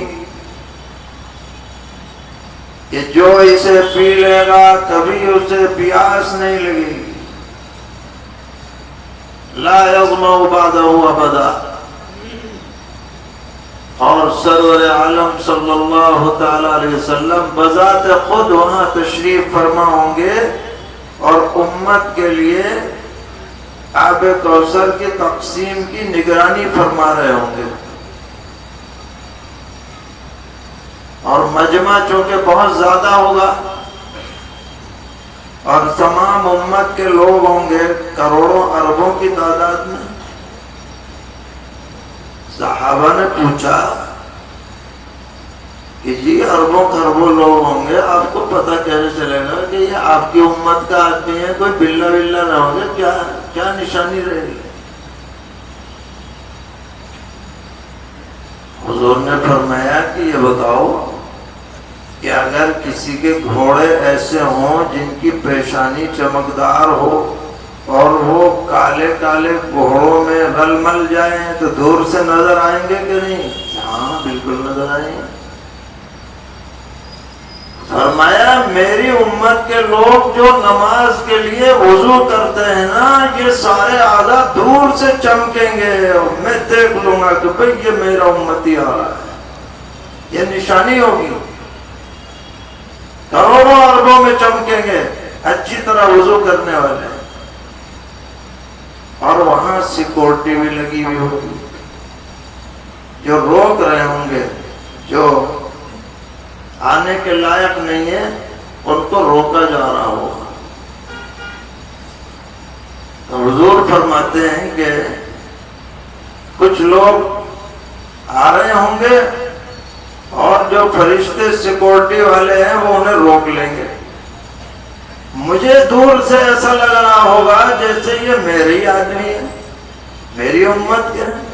کہ جو اسے پی لے گا کبھی اسے پیاس نہیں لگے گی، لا یظمأ بعدہ ابدا۔ اور سرور عالم صلی اللہ تعالی علیہ وسلم بذات خود وہاں تشریف فرما ہوں گے، اور امت کے لیے آب کوثر کی تقسیم کی نگرانی فرما رہے ہوں گے۔ اور مجمع چونکہ بہت زیادہ ہوگا، اور تمام امت کے لوگ ہوں گے کروڑوں اربوں کی تعداد میں۔ صحابہ نے پوچھا کہ جی اربوں خربوں لوگ ہوں گے، آپ کو پتہ کیسے چلے گا کہ یہ آپ کی امت کا آدمی ہے؟ کوئی بلا بلا نہ ہو گیا، کیا نشانی رہے گی؟ حضور نے فرمایا کہ یہ بتاؤ کہ اگر کسی کے گھوڑے ایسے ہوں جن کی پیشانی چمکدار ہو اور وہ کالے کالے گھوڑوں میں رل مل جائیں تو دور سے نظر آئیں گے کہ نہیں؟ ہاں بالکل نظر آئیں گے۔ فرمایا میری امت کے لوگ جو نماز کے لیے وضو کرتے ہیں نا، یہ سارے اعضاء دور سے چمکیں گے، اور میں دیکھ لوں گا کہ بھئی یہ میرا امتی آ رہا ہے، یہ نشانی ہوگی۔ کروڑوں اربوں میں چمکیں گے اچھی طرح وضو کرنے والے، اور وہاں سیکورٹی بھی لگی ہوئی ہوگی، جو روک رہے ہوں گے، جو آنے کے لائق نہیں ہے ان کو روکا جا رہا ہوگا۔ تو حضور فرماتے ہیں کہ کچھ لوگ آ رہے ہوں گے، اور جو فرشتے سیکورٹی والے ہیں وہ انہیں روک لیں گے۔ مجھے دور سے ایسا لگ رہا ہوگا جیسے یہ میری آدمی ہے، میری امت کے ہیں۔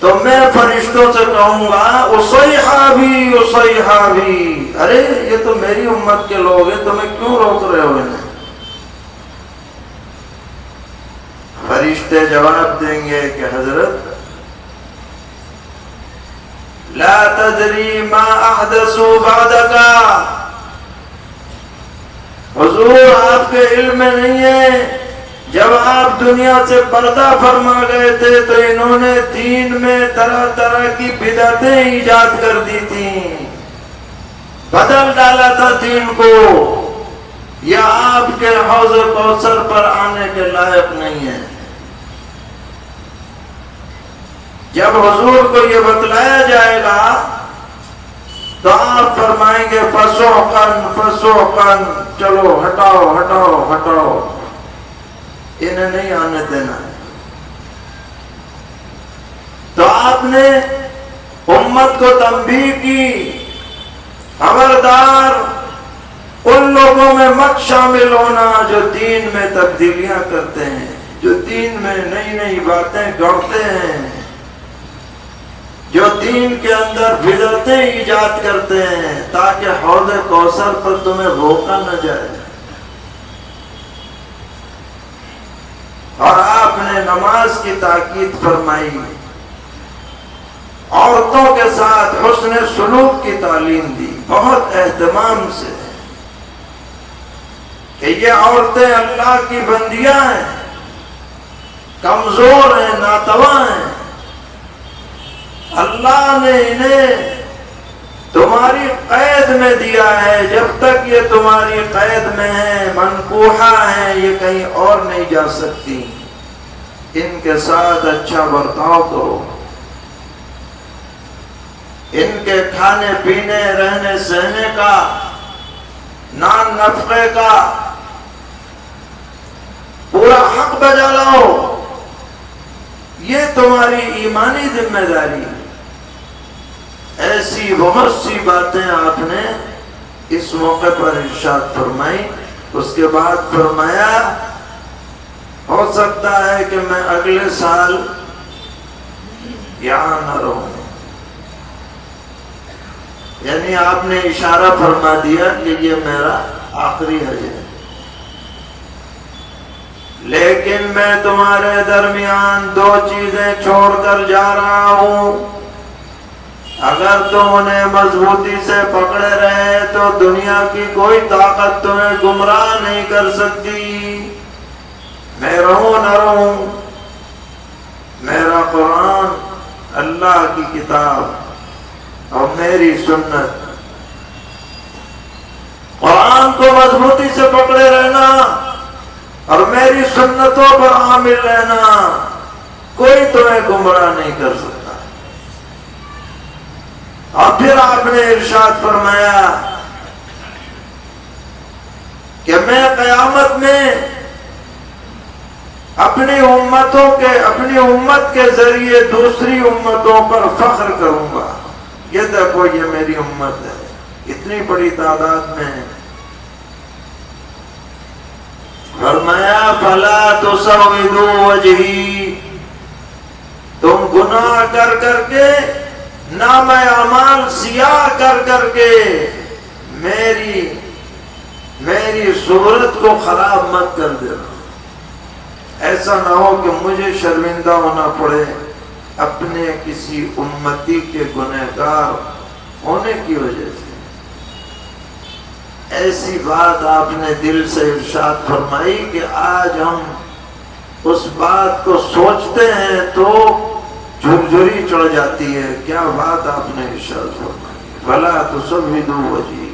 تو میں فرشتوں سے کہوں گا اصیحابی اصیحابی، ارے یہ تو میری امت کے لوگ ہیں، تمہیں کیوں روک رہے ہو انہیں؟ فرشتے جواب دیں گے کہ حضرت لا تدری ما احدثوا بعدک، حضور آپ کے علم میں نہیں ہے، جب آپ دنیا سے پردہ فرما گئے تھے تو انہوں نے دین میں طرح طرح کی بدعتیں ایجاد کر دی تھیں، بدل ڈالا تھا دین کو، یا آپ کے حوض کوثر پر آنے کے لائق نہیں ہے۔ جب حضور کو یہ بتلایا جائے گا تو آپ فرمائیں گے فسوقاً فسوقاً، چلو ہٹاؤ ہٹاؤ ہٹاؤ، انہیں نہیں آنے دینا ہے۔ تو آپ نے امت کو تنبیہ کی، خبردار ان لوگوں میں مت شامل ہونا جو دین میں تبدیلیاں کرتے ہیں، جو دین میں نئی نئی باتیں گڑھتے ہیں، جو دین کے اندر بدعتیں ایجاد کرتے ہیں تاکہ حوض کوثر پر تمہیں روکا نہ جائے۔ اور آپ نے نماز کی تاکید فرمائی، عورتوں کے ساتھ حسن سلوک کی تعلیم دی بہت اہتمام سے کہ یہ عورتیں اللہ کی بندیاں ہیں، کمزور ہیں، ناتواں ہیں، اللہ نے انہیں تمہاری قید میں دیا ہے، جب تک یہ تمہاری قید میں ہیں، منکوحہ ہیں، یہ کہیں اور نہیں جا سکتی، ان کے ساتھ اچھا برتاؤ کرو، ان کے کھانے پینے رہنے سہنے کا نان نفقے کا پورا حق بجا لاؤ، یہ تمہاری ایمانی ذمہ داری ہے۔ ایسی بہت سی باتیں آپ نے اس موقع پر ارشاد فرمائی۔ اس کے بعد فرمایا ہو سکتا ہے کہ میں اگلے سال یہاں نہ رہوں، یعنی آپ نے اشارہ فرما دیا کہ یہ میرا آخری حج ہے، لیکن میں تمہارے درمیان دو چیزیں چھوڑ کر جا رہا ہوں، اگر تم انہیں مضبوطی سے پکڑے رہے تو دنیا کی کوئی طاقت تمہیں گمراہ نہیں کر سکتی، میں رہوں نہ رہوں، میرا قرآن، اللہ کی کتاب اور میری سنت، قرآن کو مضبوطی سے پکڑے رہنا اور میری سنتوں پر عامل رہنا، کوئی تمہیں گمراہ نہیں کر سکتا۔ اور پھر آپ نے ارشاد فرمایا کہ میں قیامت میں اپنی امت کے ذریعے دوسری امتوں پر فخر کروں گا، یہ دیکھو یہ میری امت ہے، اتنی بڑی تعداد میں ہے۔ فرمایا فلا تسودوا وجہی، تم گناہ کر کر کے، نام اعمال سیاہ کر کر کے میری صورت کو خراب مت کر دینا، ایسا نہ ہو کہ مجھے شرمندہ ہونا پڑے اپنے کسی امتی کے گنہگار ہونے کی وجہ سے۔ ایسی بات آپ نے دل سے ارشاد فرمائی کہ آج ہم اس بات کو سوچتے ہیں تو جھرجھری چڑھ جاتی ہے، کیا بات آپ نے ارشاد فرمائی، فلا تسودوا وجہی۔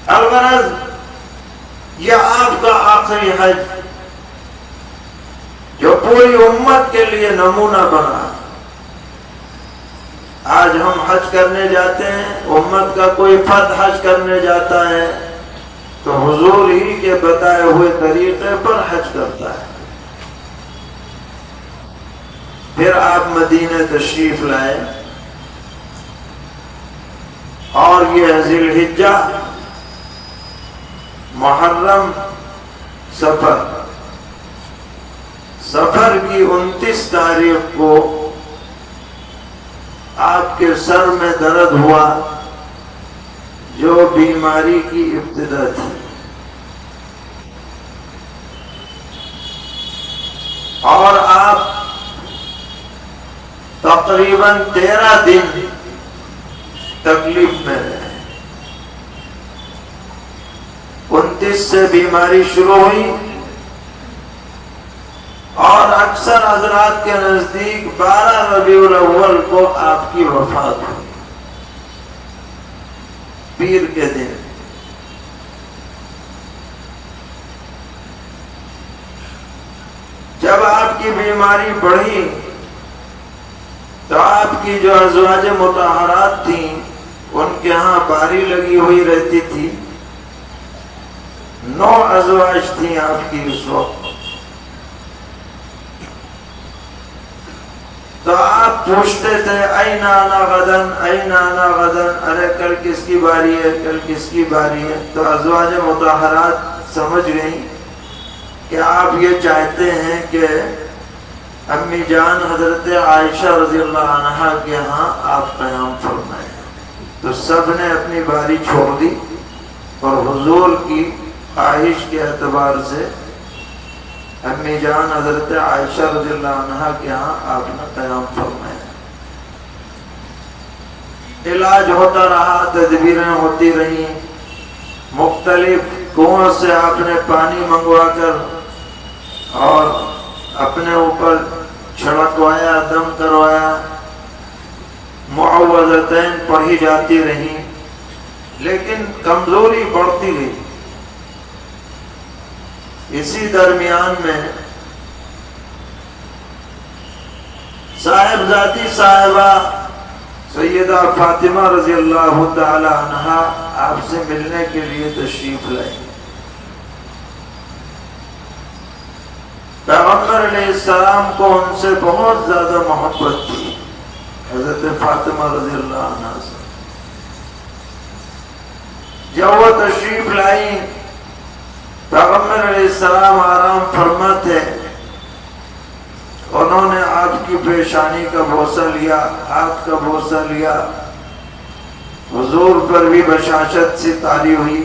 الغرض یہ آپ کا آخری حج جو پوری امت کے لیے نمونہ بنا۔ آج ہم حج کرنے جاتے ہیں، امت کا کوئی فرد حج کرنے جاتا ہے تو حضور ہی کے بتائے ہوئے طریقے پر حج کرتا ہے۔ پھر آپ مدینہ تشریف لائے اور یہ ذی الحجہ، محرم، سفر کی 29 تاریخ کو آپ کے سر میں درد ہوا جو بیماری کی ابتدا تھی، اور آپ تقریباً 13 دن تکلیف میں رہے۔ 29 سے بیماری شروع ہوئی اور اکثر حضرات کے نزدیک 12 ربیع الاول کو آپ کی وفات ہوئی، پیر کے دن۔ جب آپ کی بیماری بڑھی تو آپ کی جو ازواج مطہرات تھیں ان کے ہاں باری لگی ہوئی رہتی تھی، 9 ازواج تھیں آپ کی اس وقت۔ تو آپ پوچھتے تھے این انا غدن، این انا غدن، ارے کل کس کی باری ہے، کل کس کی باری ہے؟ تو ازواج مطہرات سمجھ گئیں کہ آپ یہ چاہتے ہیں کہ امی جان حضرت عائشہ رضی اللہ عنہا کے ہاں آپ قیام فرمائیں۔ تو سب نے اپنی باری چھوڑ دی اور حضور کی خواہش کے اعتبار سے امی جان حضرت عائشہ رضی اللہ عنہا کے ہاں آپ نے قیام فرمایا۔ علاج ہوتا رہا، تدبیریں ہوتی رہیں، مختلف کنویں سے آپ نے پانی منگوا کر اور اپنے اوپر چھڑکوایا، دم کروایا، معوذتین پڑھی جاتی رہیں، لیکن کمزوری بڑھتی گئی۔ اسی درمیان میں صاحبزادی صاحبہ سیدہ فاطمہ رضی اللہ تعالی عنہا آپ سے ملنے کے لیے تشریف لائیں۔ پیغمبر علیہ السلام کو ان سے بہت زیادہ محبت تھی، حضرت فاطمہ رضی اللہ عنہا سے۔ جب وہ تشریف لائیں، پیغمبر علیہ السلام آرام فرما تھے، انہوں نے آپ کی پیشانی کا بوسہ لیا، ہاتھ کا بوسہ لیا، حضور پر بھی بشاشت سے تاری ہوئی۔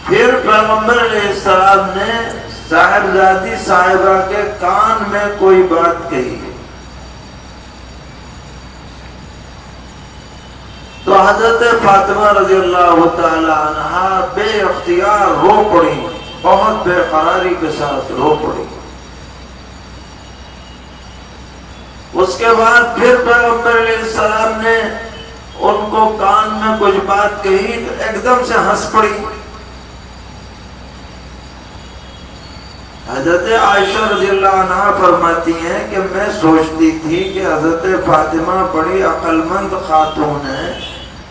پھر پیغمبر علیہ السلام نے صاحبزادی صاحبہ کے کان میں کوئی بات کہی تو حضرت فاطمہ رضی اللہ تعالی عنہا بے اختیار رو پڑی، بہت بے قراری کے ساتھ رو پڑی۔ اس کے بعد پھر پیغمبر علیہ السلام نے ان کو کان میں کچھ بات کہی تو ایک دم سے ہنس پڑی۔ حضرت عائشہ رضی اللہ عنہا فرماتی ہیں کہ میں سوچتی تھی کہ حضرت فاطمہ بڑی عقل مند خاتون ہے،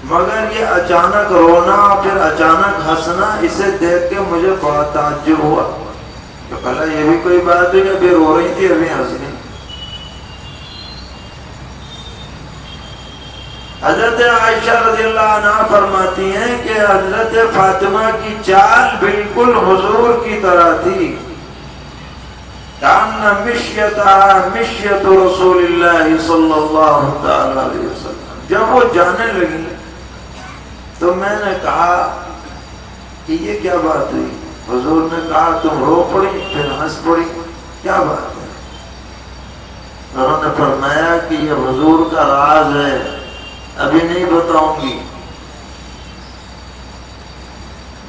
مگر یہ اچانک رونا پھر اچانک ہنسنا، اسے دیکھ کے مجھے بڑا تعجب ہوا۔ تو کہا یہ بھی کوئی بات ہے کہ ابھی رو رہی تھی ابھی ہنس گئی۔ حضرت عائشہ رضی اللہ عنہا فرماتی ہیں کہ حضرت فاطمہ کی چال بالکل حضور کی طرح تھی، کان مشیتها مشیت رسول اللہ صلی اللہ تعالی علیہ وسلم۔ جب وہ جانے لگی تو میں نے کہا کہ یہ کیا بات ہوئی؟ حضور نے کہا تم رو پڑی پھر ہنس پڑی، کیا بات ہے؟ انہوں نے فرمایا کہ یہ حضور کا راز ہے، ابھی نہیں بتاؤں گی۔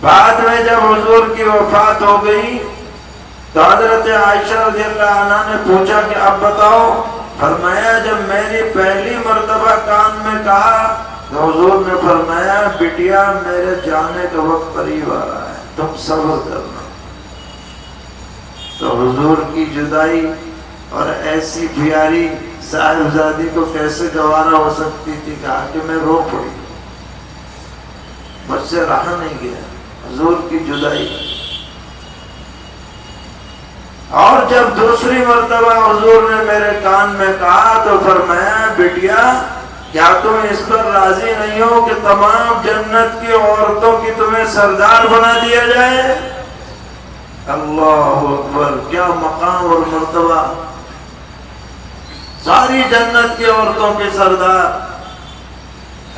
بعد میں جب حضور کی وفات ہو گئی تو حضرت عائشہ رضی اللہ عنہا نے پوچھا کہ اب بتاؤ۔ فرمایا جب میری پہلی مرتبہ کان میں کہا تو حضور نے فرمایا بٹیا میرے جانے کا وقت قریب آ رہا ہے، تم صبر کرنا۔ تو حضور کی جدائی اور ایسی پیاری صاحبزادی کو کیسے گوارا ہو سکتی تھی؟ کہا کہ میں رو پڑی، مجھ سے رہا نہیں گیا حضور کی جدائی۔ اور جب دوسری مرتبہ حضور نے میرے کان میں کہا تو فرمایا بٹیا کیا تم اس پر راضی نہیں ہو کہ تمام جنت کی عورتوں کی تمہیں سردار بنا دیا جائے؟ اللہ اکبر، کیا مقام اور مرتبہ! ساری جنت کی عورتوں کے سردار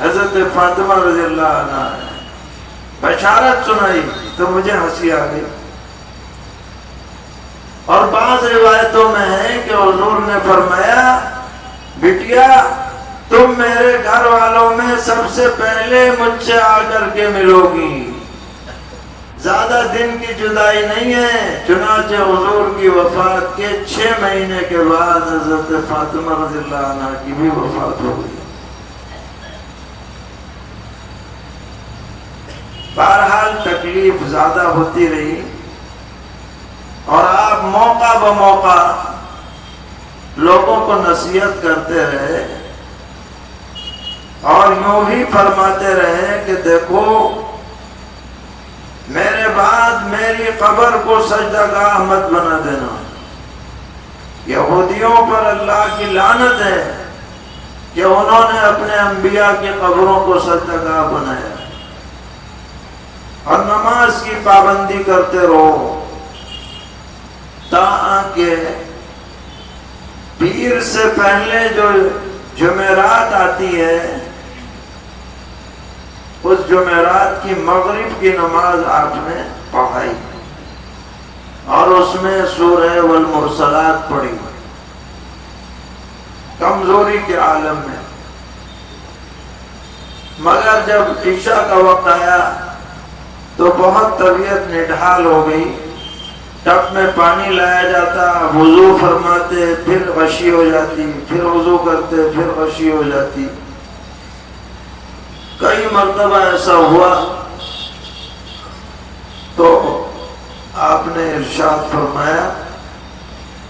حضرت فاطمہ رضی اللہ عنہا نے بشارت سنائی تو مجھے ہنسی آ گئی۔ اور بعض روایتوں میں ہے کہ حضور نے فرمایا بٹیا تم میرے گھر والوں میں سب سے پہلے مجھ سے آ کر کے ملو گی، زیادہ دن کی جدائی نہیں ہے۔ چنانچہ حضور کی وفات کے 6 مہینے کے بعد حضرت فاطمہ رضی اللہ عنہا کی بھی وفات ہو گئی۔ بہرحال تکلیف زیادہ ہوتی رہی اور آپ موقع بموقع لوگوں کو نصیحت کرتے رہے اور یوں ہی فرماتے رہے کہ دیکھو میرے بعد میری قبر کو سجدہ گاہ مت بنا دینا، یہودیوں پر اللہ کی لعنت ہے کہ انہوں نے اپنے انبیاء کی قبروں کو سجدہ بنایا. اور نماز کی پابندی کرتے رہو تاکہ پیر سے پہلے جو جمعرات آتی ہے اس جمعرات کی مغرب کی نماز آپ نے پڑھائی اور اس میں سورہ والمرسلات پڑھی کمزوری کے عالم میں. مگر جب عشاء کا وقت آیا تو بہت طبیعت نڈھال ہو گئی. ٹب میں پانی لایا جاتا، وضو فرماتے، پھر غشی ہو جاتی، پھر وضو کرتے، پھر غشی ہو جاتی. کئی مرتبہ ایسا ہوا تو آپ نے ارشاد فرمایا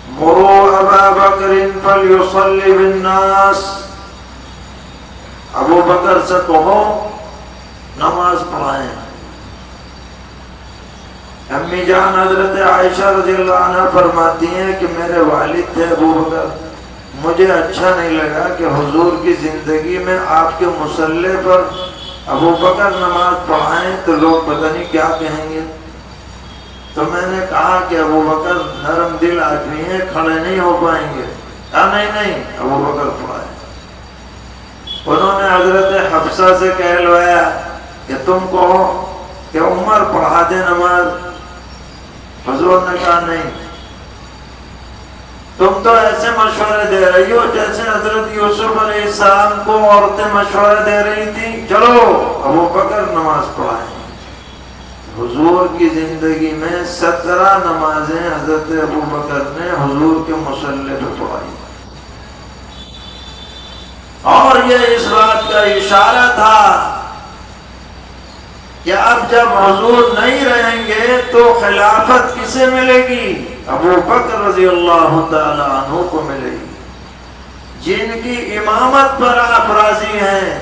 مروا ابا بکر فلیصلی بالناس، ابو بکر سے کہو نماز پڑھائیں. امی جان حضرت عائشہ رضی اللہ عنہ فرماتی ہیں کہ میرے والد تھے ابو بکر، مجھے اچھا نہیں لگا کہ حضور کی زندگی میں آپ کے مصلی پر ابو بکر نماز پڑھائیں تو لوگ پتہ نہیں کیا کہیں گے. تو میں نے کہا کہ ابو بکر نرم دل آدمی ہیں، کھڑے نہیں ہو پائیں گے. کہا نہیں ابو بکر پڑھائیں. انہوں نے حضرت حفصہ سے کہلوایا کہ تم کہو کہ عمر پڑھا دے نماز. حضور نے کہا نہیں، تم تو ایسے مشورے دے رہی ہو جیسے حضرت یوسف علیہ السلام کو عورتیں مشورے دے رہی تھی، چلو ابو بکر نماز پڑھائیں. حضور کی زندگی میں 17 نمازیں حضرت ابو بکر نے حضور کے مصلی پہ پڑھائی. اور یہ اس بات کا اشارہ تھا کہ اب جب حضور نہیں رہیں گے تو خلافت کسے ملے گی؟ ابو بکر رضی اللہ تعالی عنہ کو ملے گی، جن کی امامت پر آپ راضی ہیں،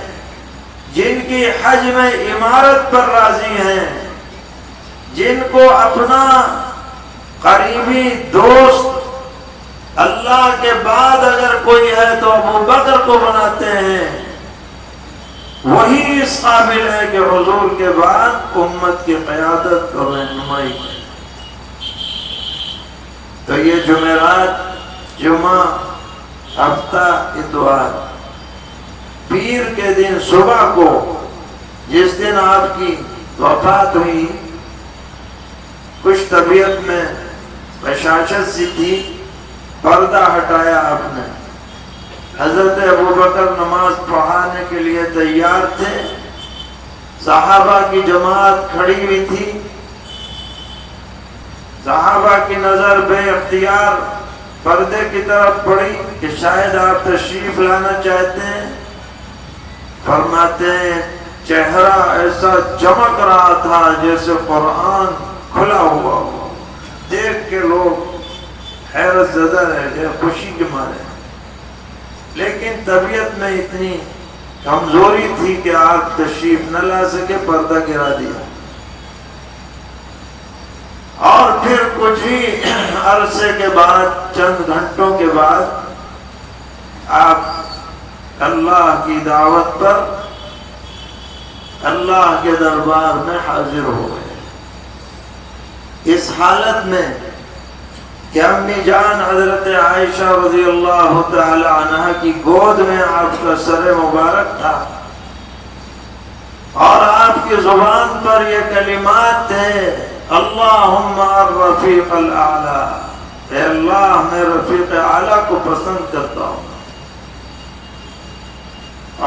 جن کی حج میں امارت پر راضی ہیں، جن کو اپنا قریبی دوست اللہ کے بعد اگر کوئی ہے تو ابو بکر کو بناتے ہیں. وہی اس قابل ہے کہ حضور کے بعد امت کی قیادت اور رہنمائی کرے. تو یہ جمعرات، جمعہ، ہفتہ، اتوار، پیر کے دن صبح کو جس دن آپ کی وفات ہوئی، کچھ طبیعت میں بشاشت سی تھی، پردہ ہٹایا آپ نے. حضرت ابو بکر نماز پڑھانے کے لیے تیار تھے، صحابہ کی جماعت کھڑی ہوئی تھی. صحابہ کی نظر بے اختیار پردے کی طرف پڑی کہ شاید آپ تشریف لانا چاہتے ہیں. فرماتے ہیں چہرہ ایسا چمک رہا تھا جیسے قرآن کھلا ہوا ہو. دیکھ کے لوگ حیرت زدہ رہ گئے خوشی کے مارے، لیکن طبیعت میں اتنی کمزوری تھی کہ آپ تشریف نہ لا سکے، پردہ گرا دیا. اور پھر کچھ ہی عرصے کے بعد، چند گھنٹوں کے بعد، آپ اللہ کی دعوت پر اللہ کے دربار میں حاضر ہو گئے. اس حالت میں کہ امی جان حضرت عائشہ رضی اللہ تعالی عنہ کی گود میں آپ کا سر مبارک تھا اور آپ کی زبان پر یہ کلمات تھے اللہم الرفیق الاعلی، اے اللہ میں رفیق اعلیٰ کو پسند کرتا ہوں.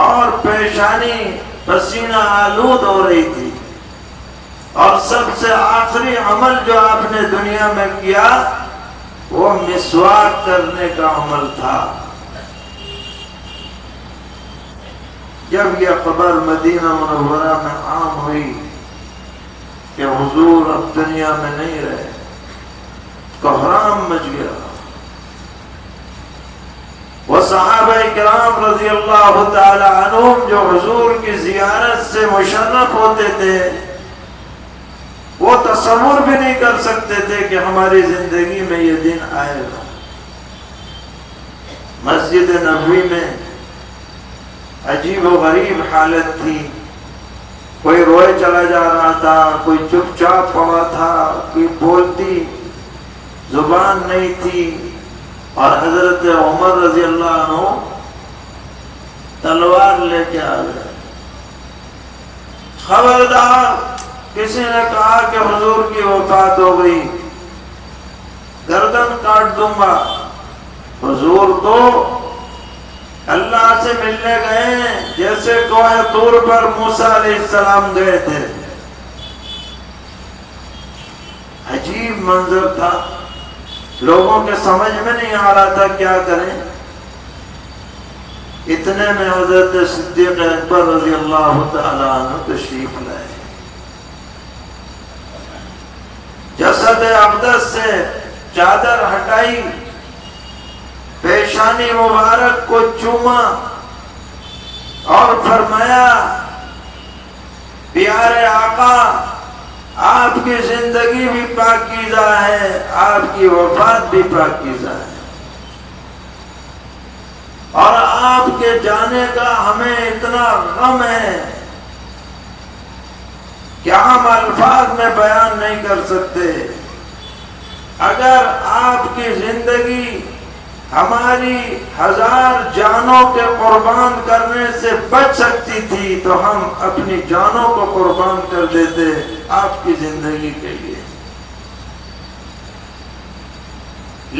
اور پیشانی پسینہ آلود ہو رہی تھی. اور سب سے آخری عمل جو آپ نے دنیا میں کیا وہ مسواک کرنے کا عمل تھا. جب یہ خبر مدینہ منورہ میں عام ہوئی کہ حضور اب دنیا میں نہیں رہے، کوہرام مچ گیا. وہ صحابہ کرام رضی اللہ تعالی عنہم جو حضور کی زیارت سے مشرف ہوتے تھے، وہ تصور بھی نہیں کر سکتے تھے کہ ہماری زندگی میں یہ دن آئے گا. مسجد نبوی میں عجیب و غریب حالت تھی. کوئی روئے چلا جا رہا تھا، کوئی چپ چاپ پڑا تھا، کوئی بولتی زبان نہیں تھی. اور حضرت عمر رضی اللہ عنہ تلوار لے کے آ گئے. خبردار کسی نے کہا کہ حضور کی وفات ہو گئی، گردن کاٹ دوں گا. حضور تو اللہ سے ملنے گئے جیسے کوہ طور پر موسیٰ علیہ السلام گئے تھے. عجیب منظر تھا، لوگوں کے سمجھ میں نہیں آ رہا تھا کیا کریں. اتنے میں حضرت صدیق اکبر رضی اللہ تعالیٰ عنہ تشریف لائے. جسد اقدس سے چادر ہٹائی، پیشانی مبارک کو چوما اور فرمایا پیارے آقا آپ کی زندگی بھی پاکیزہ ہے، آپ کی وفات بھی پاکیزہ ہے، اور آپ کے جانے کا ہمیں اتنا غم ہے کہ ہم الفاظ میں بیان نہیں کر سکتے. اگر آپ کی زندگی ہماری 1000 جانوں کے قربان کرنے سے بچ سکتی تھی تو ہم اپنی جانوں کو قربان کر دیتے آپ کی زندگی کے لیے.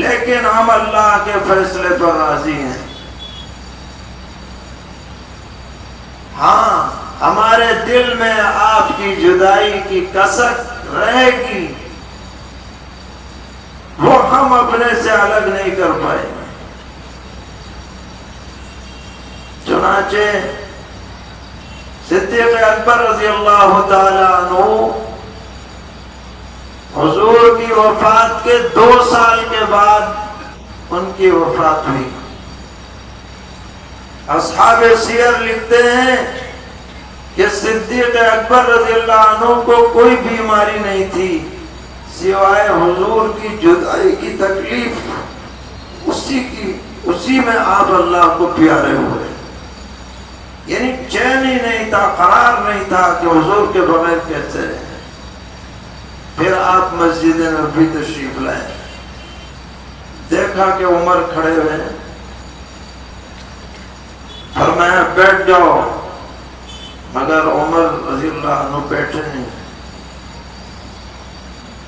لیکن ہم اللہ کے فیصلے پر راضی ہیں. ہاں ہمارے دل میں آپ کی جدائی کی کسک رہے گی، وہ ہم اپنے سے الگ نہیں کر پائیں گے. چنانچہ صدیق اکبر رضی اللہ تعالی عنہ حضور کی وفات کے 2 سال کے بعد ان کی وفات ہوئی. اصحاب سیر لکھتے ہیں کہ صدیق اکبر رضی اللہ عنہ کو کوئی بیماری نہیں تھی سوائے حضور کی جدائی کی تکلیف. اسی میں آپ اللہ کو پیارے ہوئے. یعنی چین ہی نہیں تھا، قرار نہیں تھا کہ حضور کے بغیر کیسے رہیں. پھر آپ مسجد نبوی تشریف لائے. دیکھا کہ عمر کھڑے ہوئے ہیں، فرمایا بیٹھ جاؤ، مگر عمر رضی اللہ عنہ بیٹھے نہیں.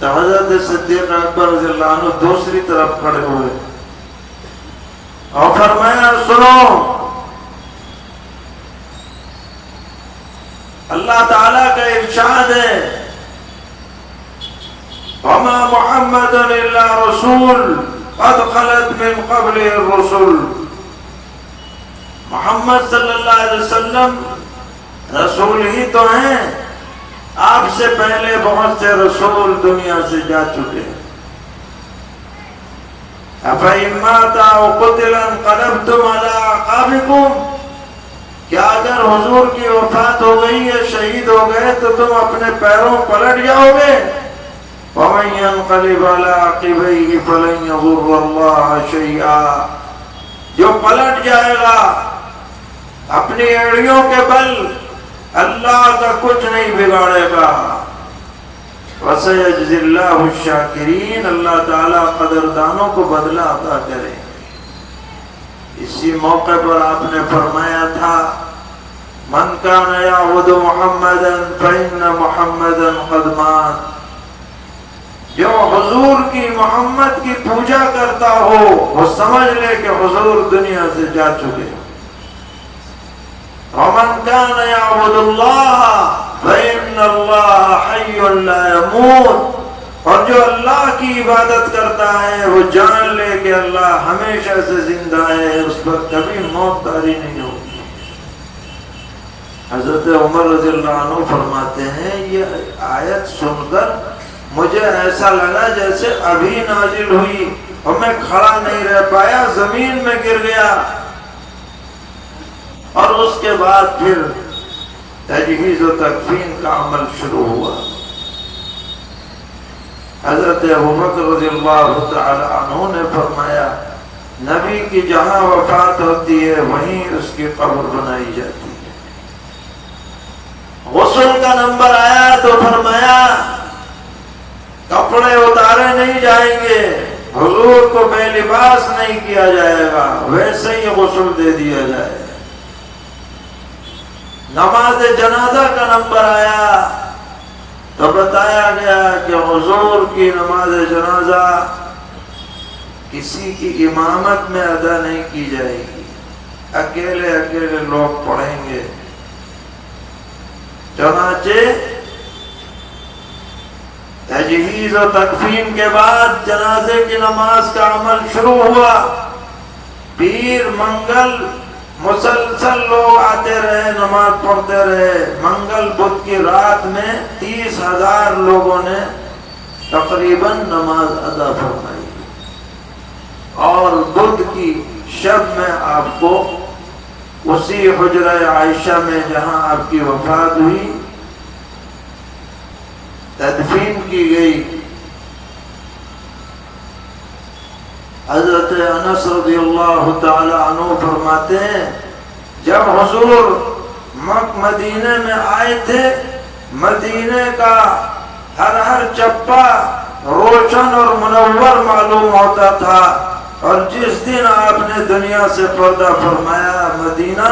تو حضرت صدیق اکبر رضی اللہ عنہ دوسری طرف کھڑے ہوئے اور فرمایا سنو، اللہ تعالیٰ کا ارشاد ہے وَمَا مُحَمَّدٌ إِلَّا رَسُولٌ قَدْ خَلَتْ مِنْ قَبْلِهِ الرُّسُلُ. محمد صلی اللہ علیہ وسلم رسول ہی تو ہیں، آپ سے پہلے بہت سے رسول دنیا سے جا چکے ہیں. أَفَإِن مَاتَ أَوْ قُتِلَ انقلبتم عَلَىٰ أَعْقَابِكُمْ. کیا اگر حضور کی وفات ہو گئی یا شہید ہو گئے تو تم اپنے پیروں پلٹ جاؤ گے؟ وَمَن يَنقَلِبْ عَلَىٰ عَقِبَيْهِ فَلَن يَضُرَّ اللَّهَ شَيْئًا. جو پلٹ جائے گا اپنی ایڑیوں کے بل، اللہ کا کچھ نہیں بگاڑے گا. وَسَيَجْزِي اللَّهُ الشَّاكِرِينَ. اللہ تعالیٰ قدردانوں کو بدلہ عطا کرے. اسی موقع پر آپ نے فرمایا تھا من کان یعبد محمدا فإن محمدا قد مات. جو حضور کی محمد کی پوجا کرتا ہو وہ سمجھ لے کہ حضور دنیا سے جا چکے. ومن کان یعبد اللہ فإن اللہ حی لا يموت. اور جو اللہ کی عبادت کرتا ہے وہ جان لے کہ اللہ ہمیشہ سے زندہ ہے، اس پر کبھی موت داری نہیں ہوگی. حضرت عمر رضی اللہ عنہ فرماتے ہیں یہ آیت سن کر مجھے ایسا لگا جیسے ابھی نازل ہوئی اور میں کھڑا نہیں رہ پایا، زمین میں گر گیا. اور اس کے بعد پھر تجہیز و تکفین کا عمل شروع ہوا. حضرت ابوبکر رضی اللہ تعالی عنہ نے فرمایا نبی کی جہاں وفات ہوتی ہے وہیں اس کی قبر بنائی جاتی ہے۔ غسل کا نمبر آیا تو فرمایا کپڑے اتارے نہیں جائیں گے، حضور کو بے لباس نہیں کیا جائے گا، ویسے ہی غسل دے دیا جائے۔ نماز جنازہ کا نمبر آیا تو بتایا گیا کہ حضور کی نماز جنازہ کسی کی امامت میں ادا نہیں کی جائے گی، اکیلے اکیلے لوگ پڑھیں گے۔ چنانچہ تجہیز و تکفین کے بعد جنازے کی نماز کا عمل شروع ہوا۔ پیر منگل مسلسل لوگ آتے رہے، نماز پڑھتے رہے۔ منگل بدھ کی رات میں 30,000 لوگوں نے تقریباً نماز ادا فرمائی، اور بدھ کی شب میں آپ کو اسی حجرہ عائشہ میں جہاں آپ کی وفات ہوئی تدفین کی گئی۔ حضرت انس رضی اللہ تعالی عنہ فرماتے ہیں جب حضور مدینے میں آئے تھے، مدینے کا ہر چپا روشن اور منور معلوم ہوتا تھا، اور جس دن آپ نے دنیا سے پردہ فرمایا مدینہ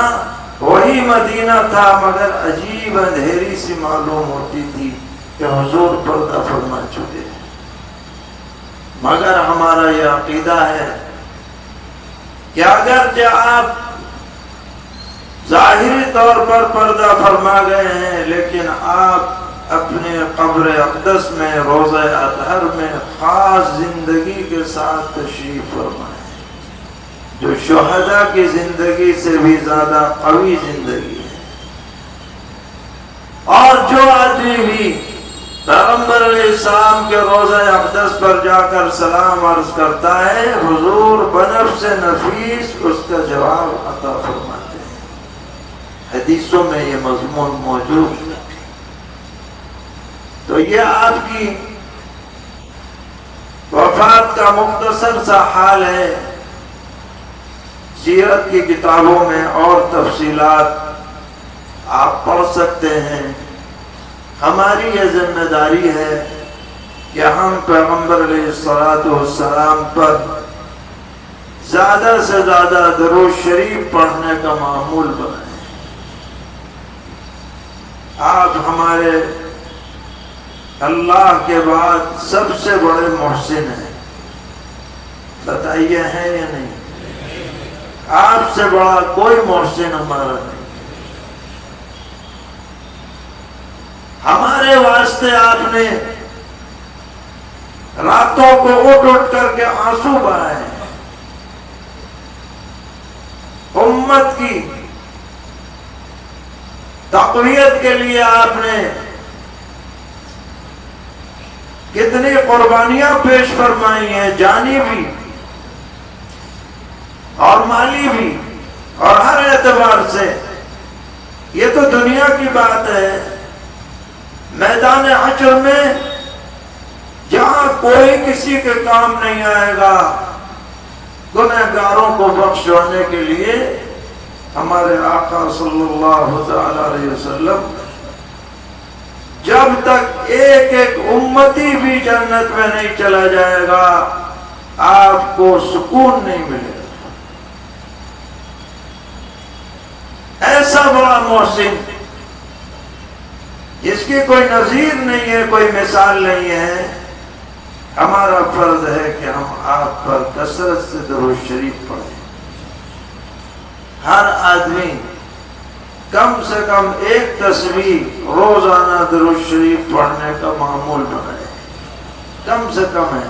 وہی مدینہ تھا، مگر عجیب اندھیری سی معلوم ہوتی تھی کہ حضور پردہ فرما چکے۔ مگر ہمارا یہ عقیدہ ہے کہ اگرچہ آپ ظاہری طور پر پردہ فرما گئے ہیں، لیکن آپ اپنے قبر اقدس میں روضہ اطہر میں خاص زندگی کے ساتھ تشریف فرمائیں، جو شہداء کی زندگی سے بھی زیادہ قوی زندگی ہے۔ اور جو آدمی بھی پیغمبر علیہ السلام کے روضہ اقدس پر جا کر سلام عرض کرتا ہے، حضور بنفس نفیس اس کا جواب عطا فرماتے ہیں۔ حدیثوں میں یہ مضمون موجود ہے۔ تو یہ آپ کی وفات کا مختصر سا حال ہے۔ سیرت کی کتابوں میں اور تفصیلات آپ پڑھ سکتے ہیں۔ ہماری یہ ذمہ داری ہے کہ ہم پیغمبر علیہ السلام پر زیادہ سے زیادہ درود شریف پڑھنے کا معمول بنائیں۔ آپ ہمارے اللہ کے بعد سب سے بڑے محسن ہیں، بتائیے ہیں یا نہیں؟ آپ سے بڑا کوئی محسن ہمارا نہیں۔ ہمارے واسطے آپ نے راتوں کو اٹھ اٹھ کر کے آنسو بہائے، امت کی تقویت کے لیے آپ نے کتنی قربانیاں پیش فرمائی ہیں، جانی بھی اور مالی بھی، اور ہر اعتبار سے۔ یہ تو دنیا کی بات ہے۔ میدان حشر میں جہاں کوئی کسی کے کام نہیں آئے گا، گنہگاروں کو بخشوانے کے لیے ہمارے آقا صلی اللہ علیہ وسلم جب تک ایک ایک امتی بھی جنت میں نہیں چلا جائے گا آپ کو سکون نہیں ملے گا۔ ایسا بڑا محسن جس کی کوئی نظیر نہیں ہے، کوئی مثال نہیں ہے، ہمارا فرض ہے کہ ہم آپ پر کثرت سے درود شریف پڑھیں۔ ہر آدمی کم سے کم ایک تسبیح روزانہ درود شریف پڑھنے کا معمول بنائے، کم سے کم ہے۔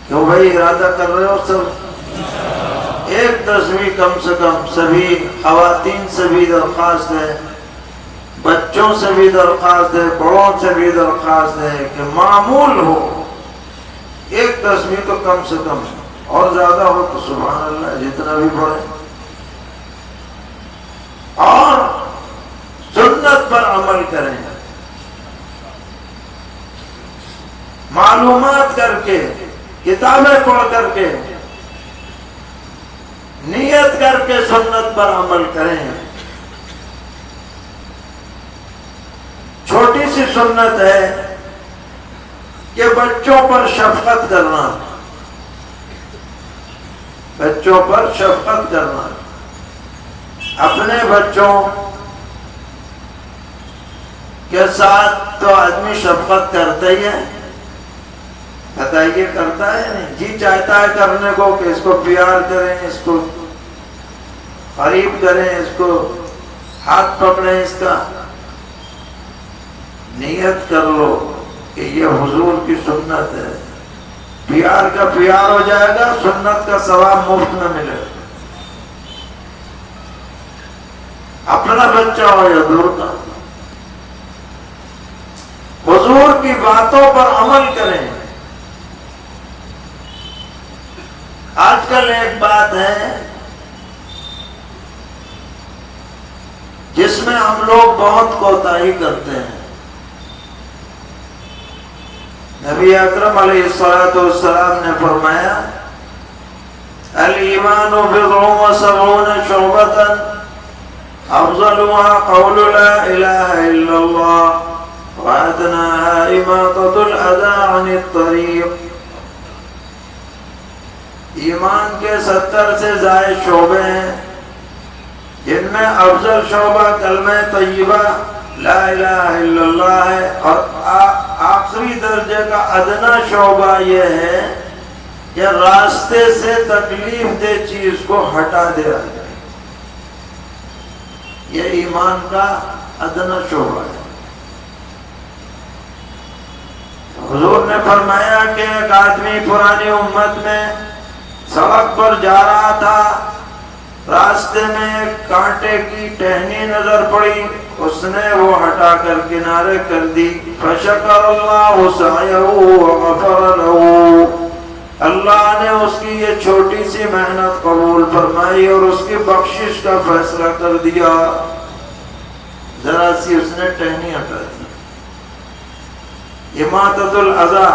کیوں بھائی ارادہ کر رہے ہو سب؟ ایک تسبیح کم سے کم۔ سبھی خواتین سے بھی درخواست ہے، بچوں سے بھی درخواست ہے، بڑوں سے بھی درخواست ہے کہ معمول ہو، ایک تسبیح تو کم سے کم، اور زیادہ ہو تو سبحان اللہ جتنا بھی پڑھے، اور سنت پر عمل کریں، معلومات کر کے، کتابیں پڑھ کر کے، نیت کر کے سنت پر عمل کریں. چھوٹی سی سنت ہے کہ بچوں پر شفقت کرنا، بچوں پر شفقت کرنا. اپنے بچوں کے ساتھ تو آدمی شفقت کرتا ہی ہے، بتائیے کرتا ہے نہیں؟ جی چاہتا ہے کرنے کو کہ اس کو پیار کریں، اس کو قریب کریں، اس کو ہاتھ پکڑیں. اس کا نیت کر لو کہ یہ حضور کی سنت ہے، پیار کا پیار ہو جائے گا، سنت کا ثواب مفت میں ملے گا. اپنا بچہ ہو یا دور کا، حضور کی باتوں پر عمل کریں. آج کل ایک بات ہے جس میں ہم لوگ بہت کوتاہی کرتے ہیں. نبی اکرم علیہ الصلوۃ والسلام نے فرمایا الایمان بضع وسبعون شعبۃ افضلها قول لا الہ الا اللہ وادناها اماطۃ الاذى عن الطریق. ایمان کے 70 سے زائد شعبے ہیں جن میں افضل شعبہ کلمہ طیبہ لا الہ الا اللہ ہے، اور آخری درجے کا ادنا شعبہ یہ ہے کہ راستے سے تکلیف دہ چیز کو ہٹا دیا جائے. یہ ایمان کا ادنا شعبہ ہے. حضور نے فرمایا کہ ایک آدمی پرانی امت میں سڑک پر جا رہا تھا، راستے میں ایک کانٹے کی ٹہنی نظر پڑی، اس نے وہ ہٹا کر کنارے کر دی. فشکر اللہ سعیہ وغفر له، اللہ نے اس کی یہ چھوٹی سی محنت قبول فرمائی اور اس کی بخشش کا فیصلہ کر دیا. ذرا سی اس نے ٹہنی ہٹا دی. اماطۃ الاذی،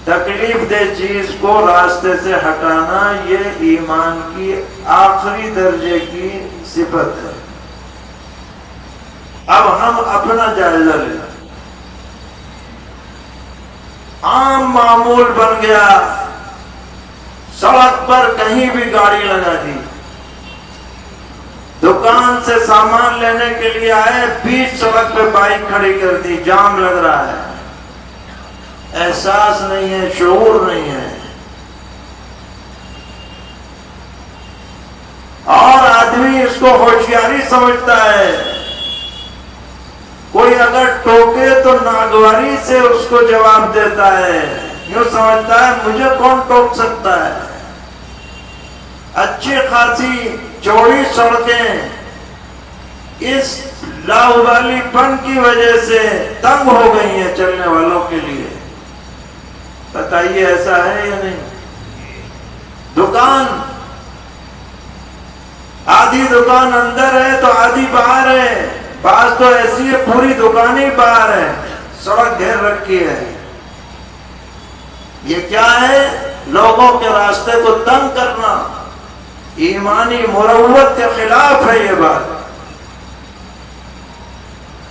تکلیف دہ چیز کو راستے سے ہٹانا، یہ ایمان کی آخری درجے کی صفت ہے. اب ہم اپنا جائزہ لیں. عام معمول بن گیا، سڑک پر کہیں بھی گاڑی لگا دی، دکان سے سامان لینے کے لیے آئے، بیچ سڑک پہ بائک کھڑی کر دی، جام لگ رہا ہے. احساس نہیں ہے، شعور نہیں ہے. اور آدمی اس کو ہوشیاری سمجھتا ہے. کوئی اگر ٹوکے تو ناگواری سے اس کو جواب دیتا ہے، یوں سمجھتا ہے مجھے کون ٹوک سکتا ہے. اچھی خاصی چوڑی سڑکیں اس لاابالی پن کی وجہ سے تنگ ہو گئی ہیں چلنے والوں کے لیے. بتائیے ایسا ہے یا نہیں؟ دکان، آدھی دکان اندر ہے تو آدھی باہر ہے، بعض تو ایسی ہے پوری دکان ہی باہر ہے، سڑک گھیر رکھی ہے. یہ کیا ہے؟ لوگوں کے راستے کو تنگ کرنا. ایمانی مروت کے خلاف ہے یہ بات.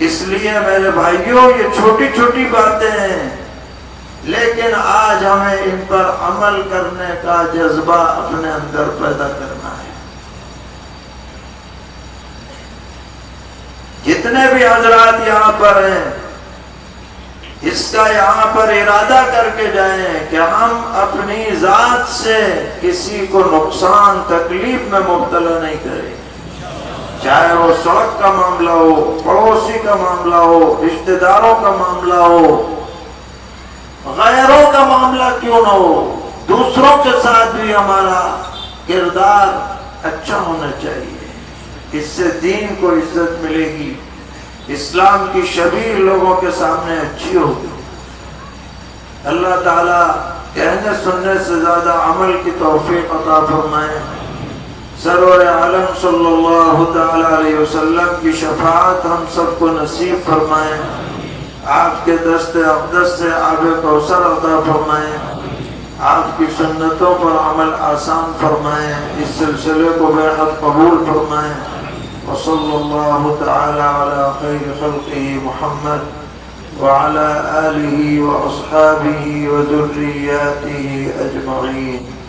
اس لیے میرے بھائیوں، یہ چھوٹی چھوٹی باتیں ہیں، لیکن آج ہمیں ان پر عمل کرنے کا جذبہ اپنے اندر پیدا کرنا ہے. جتنے بھی حضرات یہاں پر ہیں، اس کا یہاں پر ارادہ کر کے جائیں کہ ہم اپنی ذات سے کسی کو نقصان تکلیف میں مبتلا نہیں کریں. چاہے وہ سڑک کا معاملہ ہو، پڑوسی کا معاملہ ہو، رشتہ داروں کا معاملہ ہو، غیروں کا معاملہ کیوں نہ ہو، دوسروں کے ساتھ بھی ہمارا کردار اچھا ہونا چاہیے. اس سے دین کو عزت ملے گی، اسلام کی شبیہ لوگوں کے سامنے اچھی ہوگی. اللہ تعالیٰ کہنے سننے سے زیادہ عمل کی توفیق عطا فرمائے. سرور عالم صلی اللہ تعالیٰ علیہ وسلم کی شفاعت ہم سب کو نصیب فرمائے. آپ کے دست اقدس سے آب کوثر عطا فرمائے. آپ کی سنتوں پر عمل آسان فرمائیں، اس سلسلے کو بےحد قبول فرمائیں۔ وصلی اللہ تعالی علی خیر خلقہ محمد وعلى آلہ واصحابہ وذریاتہ اجمعین۔